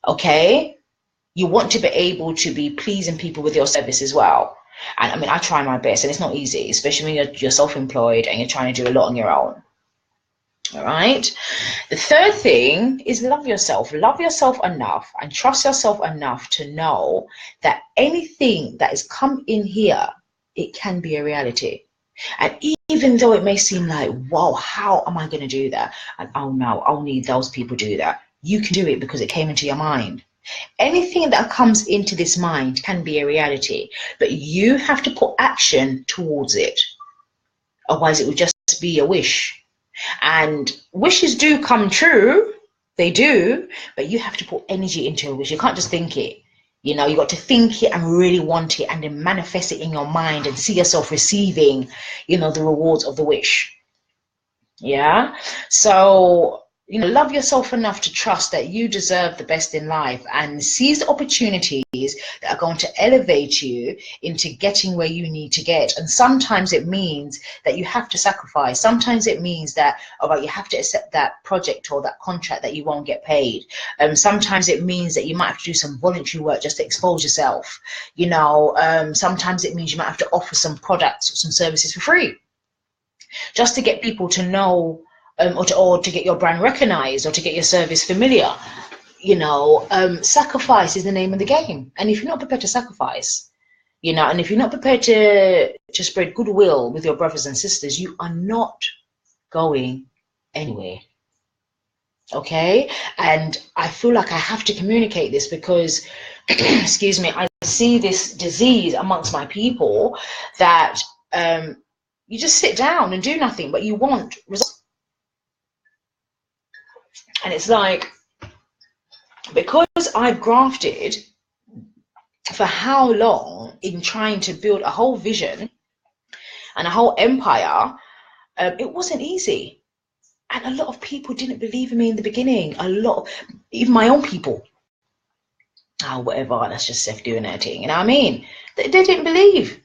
Okay? You want to be able to be pleasing people with your service as well. And I mean, I try my best, and it's not easy, especially when you're self-employed and you're trying to do a lot on your own. All right. The third thing is love yourself. Love yourself enough and trust yourself enough to know that anything that has come in here, it can be a reality. And even though it may seem like, whoa, how am I going to do that? And oh no, only those people do that. You can do it because it came into your mind. Anything that comes into this mind can be a reality, but you have to put action towards it. Otherwise, it will just be a wish. And wishes do come true, they do, but you have to put energy into a wish. You can't just think it. You know, you got to think it and really want it, and then manifest it in your mind and see yourself receiving, you know, the rewards of the wish. Yeah. So, you know, love yourself enough to trust that you deserve the best in life, and seize the opportunities that are going to elevate you into getting where you need to get. And sometimes it means that you have to sacrifice. Sometimes it means that, you have to accept that project or that contract that you won't get paid. Sometimes it means that you might have to do some voluntary work just to expose yourself. You know, sometimes it means you might have to offer some products or some services for free, just to get people to know, or to get your brand recognized, or to get your service familiar. You know, sacrifice is the name of the game. And if you're not prepared to sacrifice, you know, and if you're not prepared to spread goodwill with your brothers and sisters, you are not going anywhere. Okay? And I feel like I have to communicate this because, excuse me, I see this disease amongst my people that you just sit down and do nothing, but you want results. And it's like, because I've grafted for how long in trying to build a whole vision and a whole empire, it wasn't easy. And a lot of people didn't believe in me in the beginning. Even my own people. Oh, whatever, that's just Seth doing their thing. You know what I mean? They didn't believe.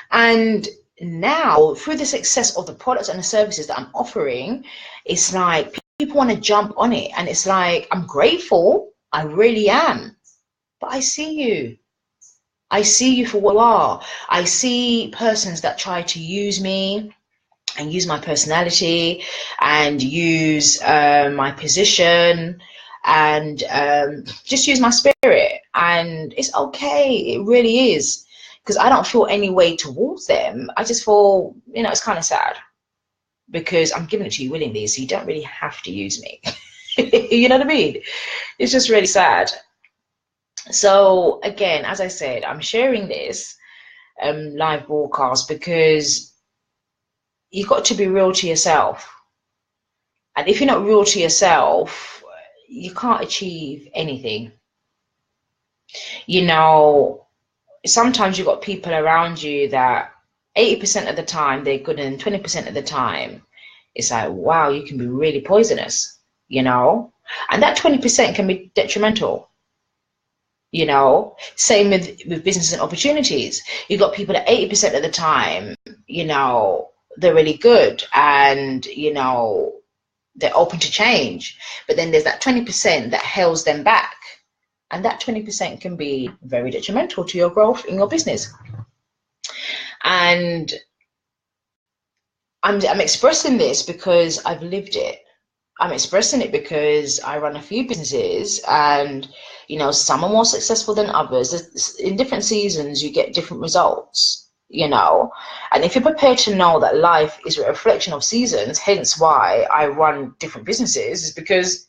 And now, through the success of the products and the services that I'm offering, it's like people want to jump on it. And it's like, I'm grateful. I really am. But I see you. I see you for what you are. I see persons that try to use me and use my personality and use my position and just use my spirit. And it's okay. It really is. Because I don't feel any way towards them. I just feel, it's kind of sad. Because I'm giving it to you willingly, so you don't really have to use me. You know what I mean? It's just really sad. So again, as I said, I'm sharing this live broadcast because you've got to be real to yourself. And if you're not real to yourself, you can't achieve anything. Sometimes you've got people around you that 80% of the time they're good, and 20% of the time it's like, wow, you can be really poisonous, and that 20% can be detrimental. Same with business and opportunities. You've got people that 80% of the time, they're really good and they're open to change, but then there's that 20% that holds them back, and that 20% can be very detrimental to your growth in your business. And I'm expressing this because I've lived it. I'm expressing it because I run a few businesses, and some are more successful than others. In different seasons you get different results, and if you're prepared to know that life is a reflection of seasons, hence why I run different businesses, is because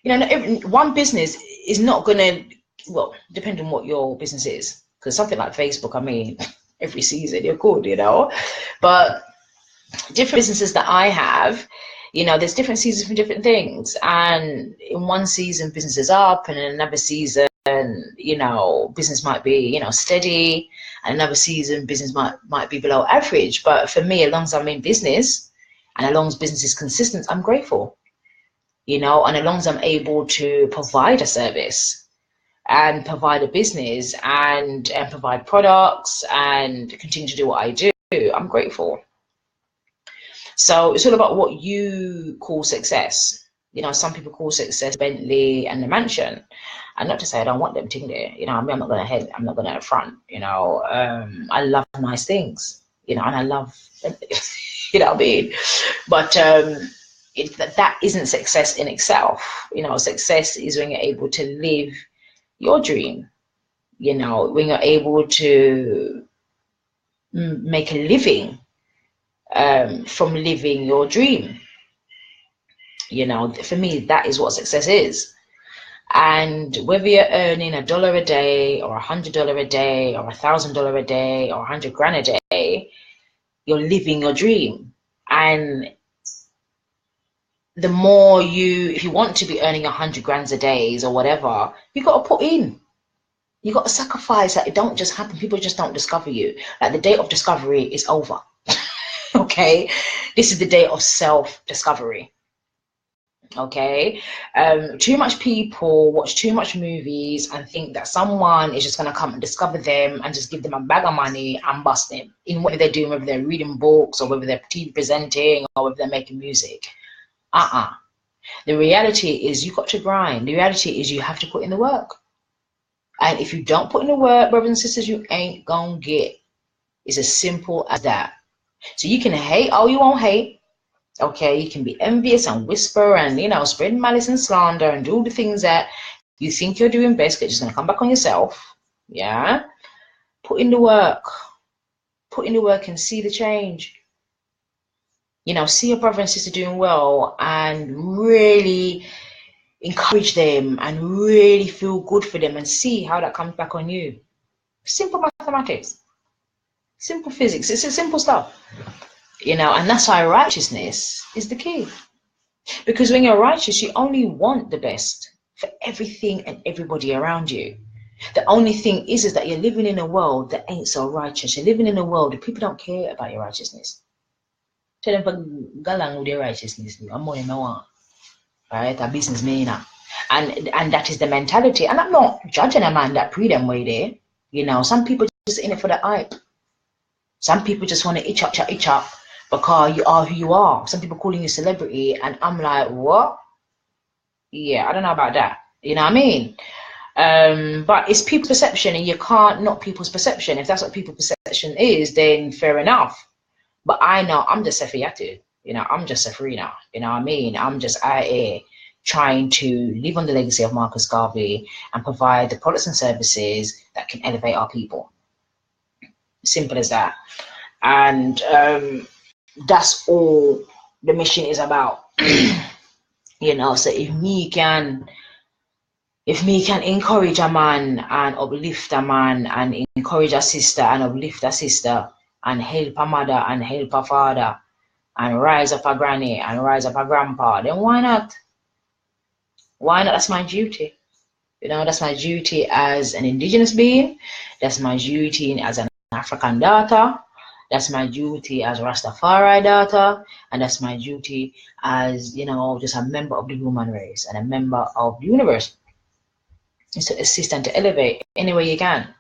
one business is not gonna, well, depend on what your business is, because something like Facebook, I mean, every season you're good, but different businesses that I have, there's different seasons for different things. And in one season business is up, and in another season business might be steady, and another season business might be below average. But for me, as long as I'm in business and as long as business is consistent, I'm grateful, and as long as I'm able to provide a service and provide a business and provide products and continue to do what I do, I'm grateful. So it's all about what you call success. Some people call success Bentley and the mansion, and not to say I don't want them thing there. I'm not gonna front. I love nice things. And I love, what I mean. But that isn't success in itself. Success is when you're able to live your dream. When you're able to make a living from living your dream. For me, that is what success is. And whether you're earning $1 a day or $100 a day or $1,000 a day or $100,000 a day, you're living your dream. And the more if you want to be earning $100,000 a day or whatever, you got to put in. You got to sacrifice. That it don't just happen. People just don't discover you. Like, the day of discovery is over. Okay, this is the day of self-discovery. Okay, too much people watch too much movies and think that someone is just going to come and discover them and just give them a bag of money and bust them in whatever they're doing, whether they're reading books or whether they're TV presenting or whether they're making music. The reality is you got to grind. The reality is you have to put in the work. And if you don't put in the work, brothers and sisters, you ain't gonna get. It's as simple as that. So you can hate all you won't hate. Okay, you can be envious and whisper and spread malice and slander and do the things that you think you're doing best, because it's just gonna come back on yourself. Yeah. Put in the work. Put in the work and see the change. See your brother and sister doing well and really encourage them and really feel good for them and see how that comes back on you. Simple mathematics. Simple physics. It's a simple stuff. And that's why righteousness is the key. Because when you're righteous, you only want the best for everything and everybody around you. The only thing is that you're living in a world that ain't so righteous. You're living in a world that people don't care about your righteousness. Tell them for galang with your righteousness. I'm more than I want. Right? A business man. And that is the mentality. And I'm not judging a man that pre them way there. Some people just in it for the hype. Some people just want to itch up because you are who you are. Some people calling you celebrity, and I'm like, what? Yeah, I don't know about that. You know what I mean? But it's people's perception, and you can't knock people's perception. If that's what people's perception is, then fair enough. But I know I'm just Sefiyatu. I'm just Safrina. You know what I mean? I'm just out here trying to live on the legacy of Marcus Garvey and provide the products and services that can elevate our people. Simple as that. And that's all the mission is about. So if me can encourage a man and uplift a man and encourage a sister and uplift a sister and help a mother and help a father and rise up a granny and rise up a grandpa, then why not? Why not? That's my duty. That's my duty as an indigenous being. That's my duty as an African daughter. That's my duty as Rastafari daughter. And that's my duty as, just a member of the human race and a member of the universe. Is to assist and to elevate any way you can.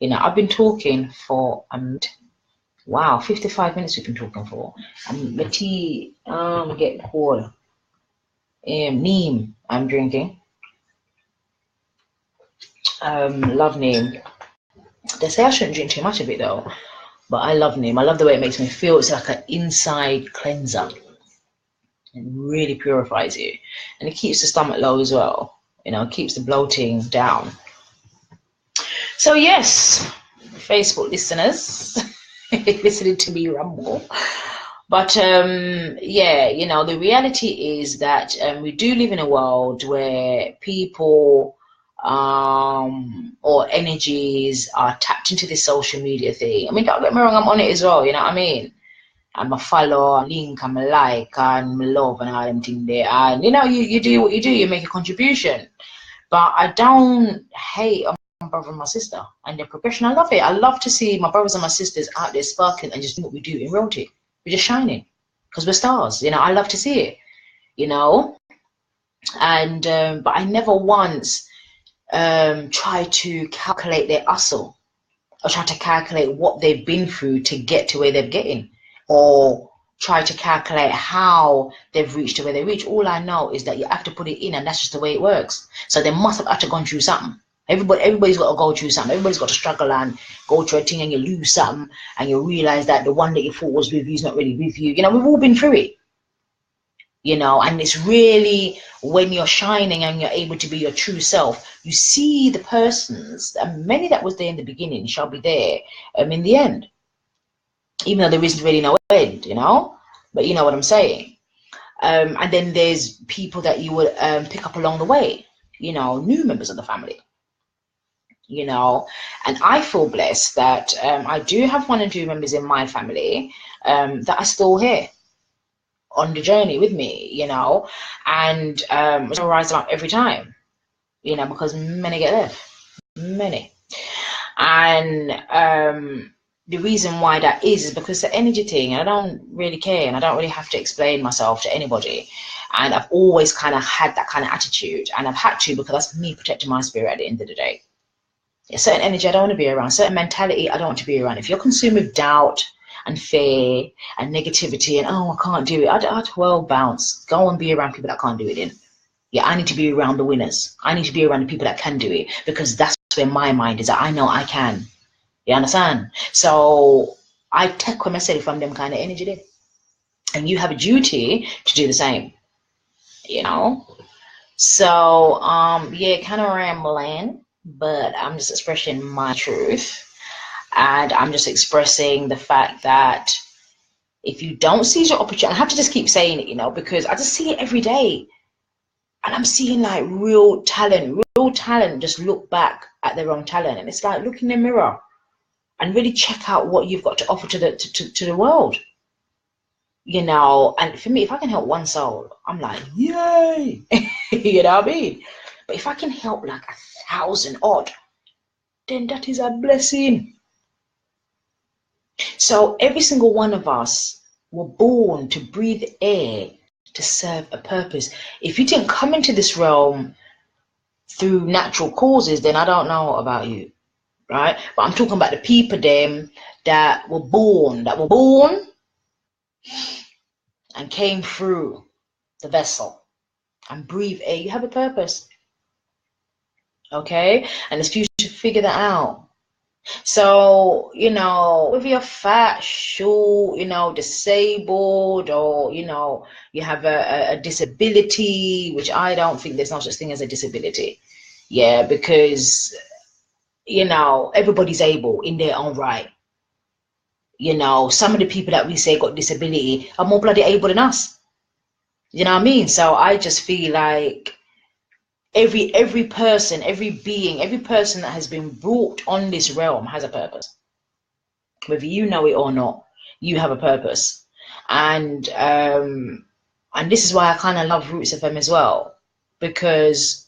I've been talking for a minute. Wow, 55 minutes we've been talking for. The tea, get cold. Neem I'm drinking. Love neem. They say I shouldn't drink too much of it though, but I love neem. I love the way it makes me feel. It's like an inside cleanser. It really purifies you, and it keeps the stomach low as well. It keeps the bloating down. So yes, Facebook listeners, listening to me ramble. But yeah, the reality is that we do live in a world where people or energies are tapped into this social media thing. I mean, don't get me wrong, I'm on it as well, you know what I mean? I'm a follow, I'm link, I'm a like, and I love and all them things there. And you do what you do, you make a contribution. But I don't hate on my brother and my sister and their progression. I love it. I love to see my brothers and my sisters out there sparkling and just doing what we do in reality. We're just shining because we're stars. I love to see it, and but I never once try to calculate their hustle or try to calculate what they've been through to get to where they're getting, or try to calculate how they've reached to where they reach. All I know is that you have to put it in, and that's just the way it works. So they must have actually gone through something. Everybody's got to go through something. Everybody's got to struggle and go through a thing, and you lose something, and you realize that the one that you thought was with you is not really with you. We've all been through it. And it's really when you're shining and you're able to be your true self, you see the persons, and many that was there in the beginning shall be there in the end. Even though there isn't really no end, but you know what I'm saying. And then there's people that you would pick up along the way, new members of the family, and I feel blessed that I do have one and two members in my family that are still here on the journey with me, and I rise them up every time, because many get left, many. And the reason why that is because the energy thing, and I don't really care, and I don't really have to explain myself to anybody. And I've always kind of had that kind of attitude, and I've had to, because that's me protecting my spirit at the end of the day. A certain energy I don't want to be around, certain mentality I don't want to be around. If you're consumed with doubt and fear and negativity and I can't do it, I'd well bounce. Go and be around people that can't do it in. Yeah, I need to be around the winners. I need to be around the people that can do it, because that's where my mind is. I know I can. You understand? So I take myself from them kind of energy there. And you have a duty to do the same. So yeah, kind of rambling, but I'm just expressing my truth. And I'm just expressing the fact that if you don't seize your opportunity, I have to just keep saying it, because I just see it every day. And I'm seeing like real talent just look back at their own talent. And it's like, look in the mirror and really check out what you've got to offer to the world. And for me, if I can help one soul, I'm like, yay. You know what I mean? But if I can help like 1,000 odd, then that is a blessing. So every single one of us were born to breathe air to serve a purpose. If you didn't come into this realm through natural causes, then I don't know about you, right? But I'm talking about the people them that were born and came through the vessel and breathe air. You have a purpose. okay? And it's for you to figure that out. So, you know, whether you're fat, short, you know, disabled, or, you know, you have a disability, which I don't think there's no such thing as a disability. Yeah, because, you know, everybody's able in their own right. You know, some of the people that we say got disability are more bloody able than us. You know what I mean? So I just feel like every person, every being, every person that has been brought on this realm has a purpose. Whether you know it or not, you have a purpose. And this is why I kind of love Roots FM as well, because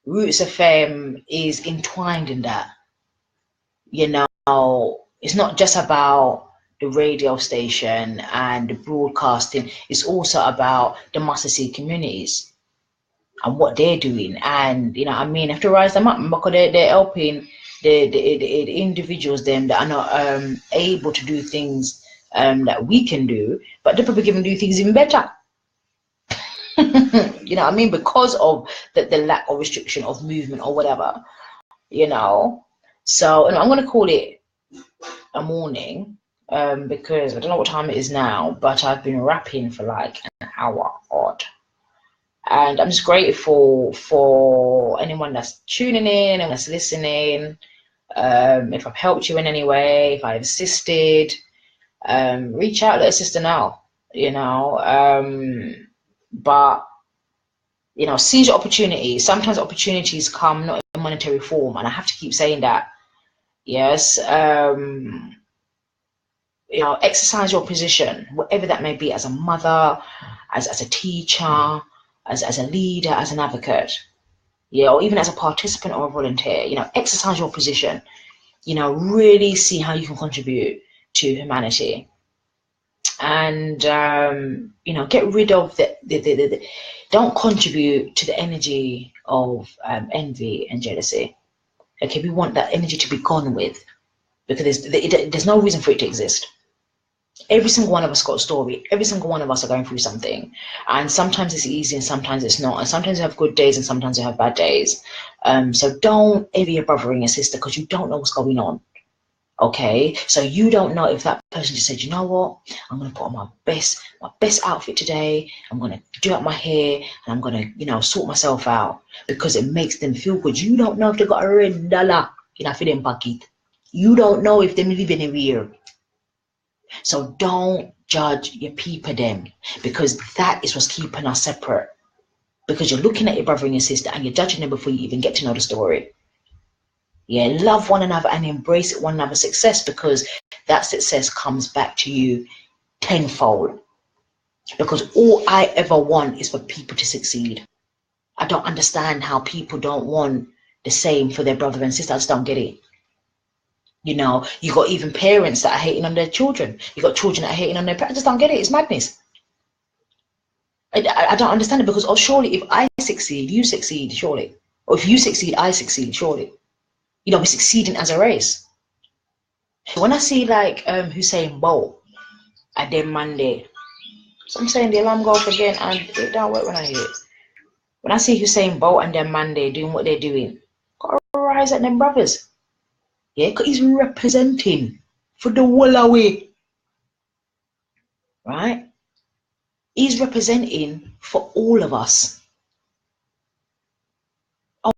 Roots FM is entwined in that. You know, it's not just about the radio station and the broadcasting, it's also about the Massassi communities and what they're doing. And, you know, I mean, I have to rise them up because they're helping the individuals them that are not able to do things that we can do, but they're probably going to do things even better. You know what I mean? Because of the lack of restriction of movement or whatever, you know. So I'm going to call it a morning because I don't know what time it is now, but I've been rapping for like an hour odd. And I'm just grateful for anyone that's tuning in and that's listening. If I've helped you in any way, if I've assisted, reach out, let a sister know, you know. But, you know, seize your opportunities. Sometimes opportunities come not in monetary form, and I have to keep saying that. Yes. You know, exercise your position, whatever that may be, as a mother, as a teacher, as a leader, as an advocate, yeah, or even as a participant or a volunteer. You know, exercise your position. You know, really see how you can contribute to humanity, and you know, get rid of the don't contribute to the energy of envy and jealousy. Okay, we want that energy to be gone with, because there's no reason for it to exist. Every single one of us got a story. Every single one of us are going through something, and sometimes it's easy and sometimes it's not, and sometimes you have good days and sometimes you have bad days. So don't envy your brother and your sister, because you don't know what's going on. Okay, so you don't know if that person just said, you know what, I'm going to put on my best outfit today, I'm going to do up my hair, and I'm going to, you know, sort myself out, because it makes them feel good. You don't know if they got a $1 in a feeding pocket. You don't know if they're living anywhere. So don't judge your people them, because that is what's keeping us separate. Because you're looking at your brother and your sister and you're judging them before you even get to know the story. Yeah, love one another and embrace one another's success, because that success comes back to you tenfold. Because all I ever want is for people to succeed. I don't understand how people don't want the same for their brother and sister. I just don't get it. You know, you got even parents that are hating on their children. You got children that are hating on their parents. I just don't get it. It's madness. I don't understand it, because surely if I succeed, you succeed, surely. Or if you succeed, I succeed, surely. You know, we're succeeding as a race. When I see like Usain Bolt at their Monday, so I'm saying the alarm go off again and it don't work when I hear it. When I see Usain Bolt and their Monday doing what they're doing, gotta rise at them brothers. Yeah, because he's representing for the whole away. Right? He's representing for all of us.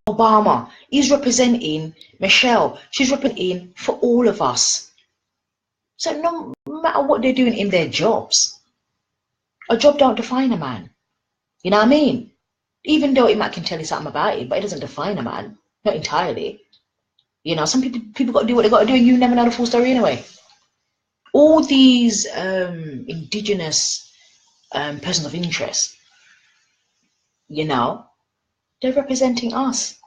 Obama, he's representing Michelle, she's representing for all of us. So no matter what they're doing in their jobs, a job don't define a man. You know what I mean? Even though it might can tell you something about it, but it doesn't define a man, not entirely. You know, some people got to do what they got to do, and you never know the full story anyway. All these indigenous persons of interest, you know, they're representing us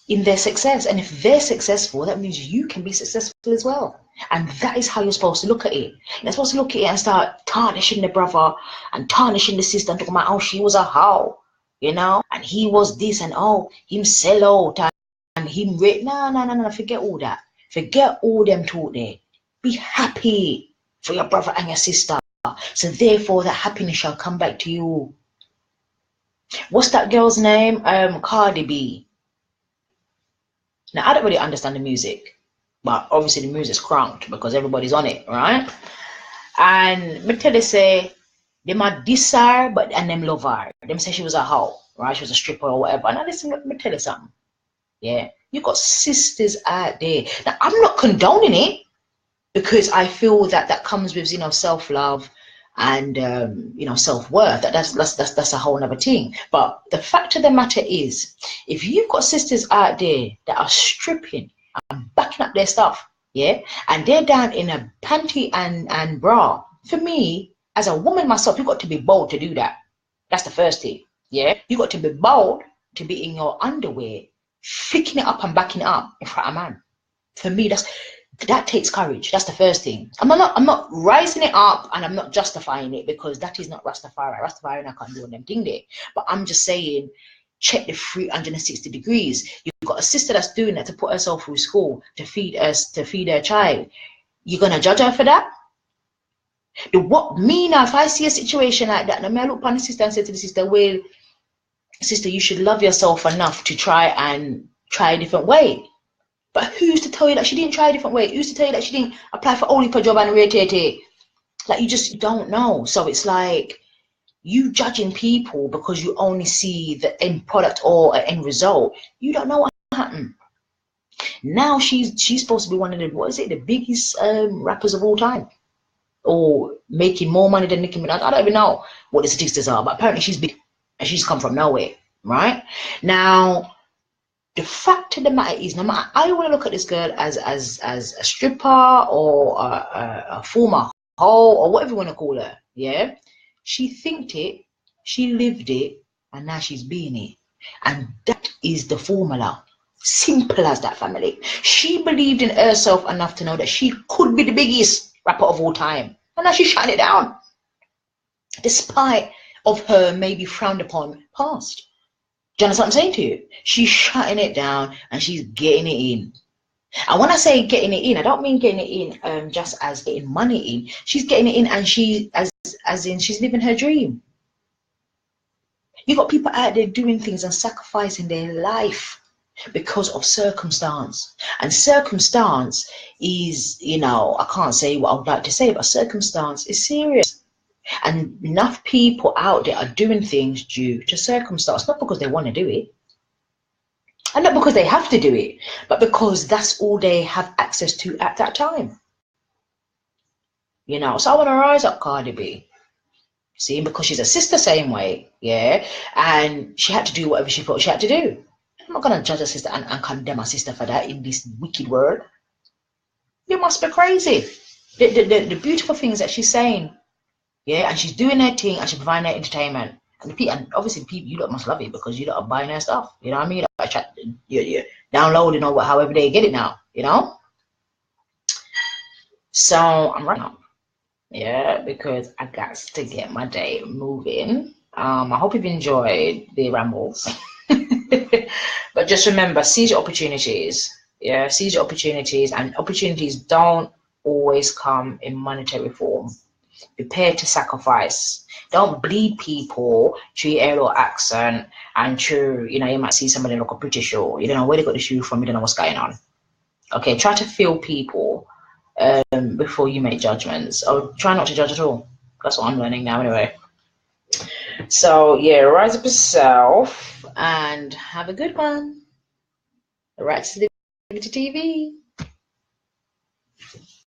in their success. And if they're successful, that means you can be successful as well. And that is how you're supposed to look at it. You're supposed to look at it and start tarnishing the brother and tarnishing the sister and talking about, oh, she was a how, you know, and he was this, and oh, him sell out and him rich. No, forget all that. Forget all them talk there. Be happy for your brother and your sister. So therefore that happiness shall come back to you. What's that girl's name? Cardi B. Now, I don't really understand the music, but obviously the music's cranked because everybody's on it, right? And me tell you say, them a diss her, but and them love her. Them say she was a hoe, right? She was a stripper or whatever. Now listen, let me tell you something. Yeah, you got sisters out there. Now I'm not condoning it because I feel that that comes with self-love and self-worth. That's a whole other thing. But the fact of the matter is, if you've got sisters out there that are stripping and backing up their stuff, yeah, and they're down in a panty and bra, for me as a woman myself, you've got to be bold to do that. That's the first thing. Yeah, you got to be bold to be in your underwear, picking it up and backing it up in front of a man. For me, that takes courage. That's the first thing. I'm not rising it up and I'm not justifying it because that is not Rastafari. Rastafari and I can't do them thing there. But I'm just saying, check the 360 degrees. You've got a sister that's doing that to put herself through school, to feed her child. You're gonna judge her for that? What me now, if I see a situation like that, now I look upon the sister and say to the sister, well, sister, you should love yourself enough to try a different way. But who's to tell you that she didn't try a different way? Who's to tell you that she didn't apply for only for job and rate? Like, you just don't know. So it's like you judging people because you only see the end product or an end result. You don't know what happened. Now she's supposed to be one of the biggest rappers of all time, or making more money than Nicki Minaj. I don't even know what the statistics are, but apparently she's big and she's come from nowhere, right? Now, the fact of the matter is, no matter I want to look at this girl as a stripper or a former hoe or whatever you want to call her, yeah, she thinked it, she lived it, and now she's being it, and that is the formula. Simple as that, family. She believed in herself enough to know that she could be the biggest rapper of all time, and now she's shutting it down, despite of her maybe frowned upon past. Do you understand what I'm saying to you? She's shutting it down and she's getting it in. And when I say getting it in, I don't mean getting it in just as getting money in. She's getting it in, and she as in she's living her dream. You got people out there doing things and sacrificing their life because of circumstance. And circumstance is, I can't say what I would like to say, but circumstance is serious. And enough people out there are doing things due to circumstance, not because they want to do it, and not because they have to do it, but because that's all they have access to at that time. So I want to rise up Cardi B. See, because she's a sister same way, yeah, and she had to do whatever she thought she had to do. I'm not going to judge a sister and condemn a sister for that in this wicked world. You must be crazy. The beautiful things that she's saying, yeah, and she's doing her thing and she's providing her entertainment. And obviously, people, you lot must love it because you lot are buying her stuff. You know what I mean? Like, you're downloading or however they get it now, So I'm running up. Yeah, because I got to get my day moving. I hope you've enjoyed the rambles. But just remember, seize your opportunities. Yeah, seize your opportunities, and opportunities don't always come in monetary form. Prepare to sacrifice. Don't bleed people through your aerial accent and through, you might see somebody look a pretty show. You don't know where they got the shoe from, you don't know what's going on. Okay, try to feel people before you make judgments, or try not to judge at all. That's what I'm learning now anyway. So yeah, rise up yourself and have a good one. Right to Liberty TV.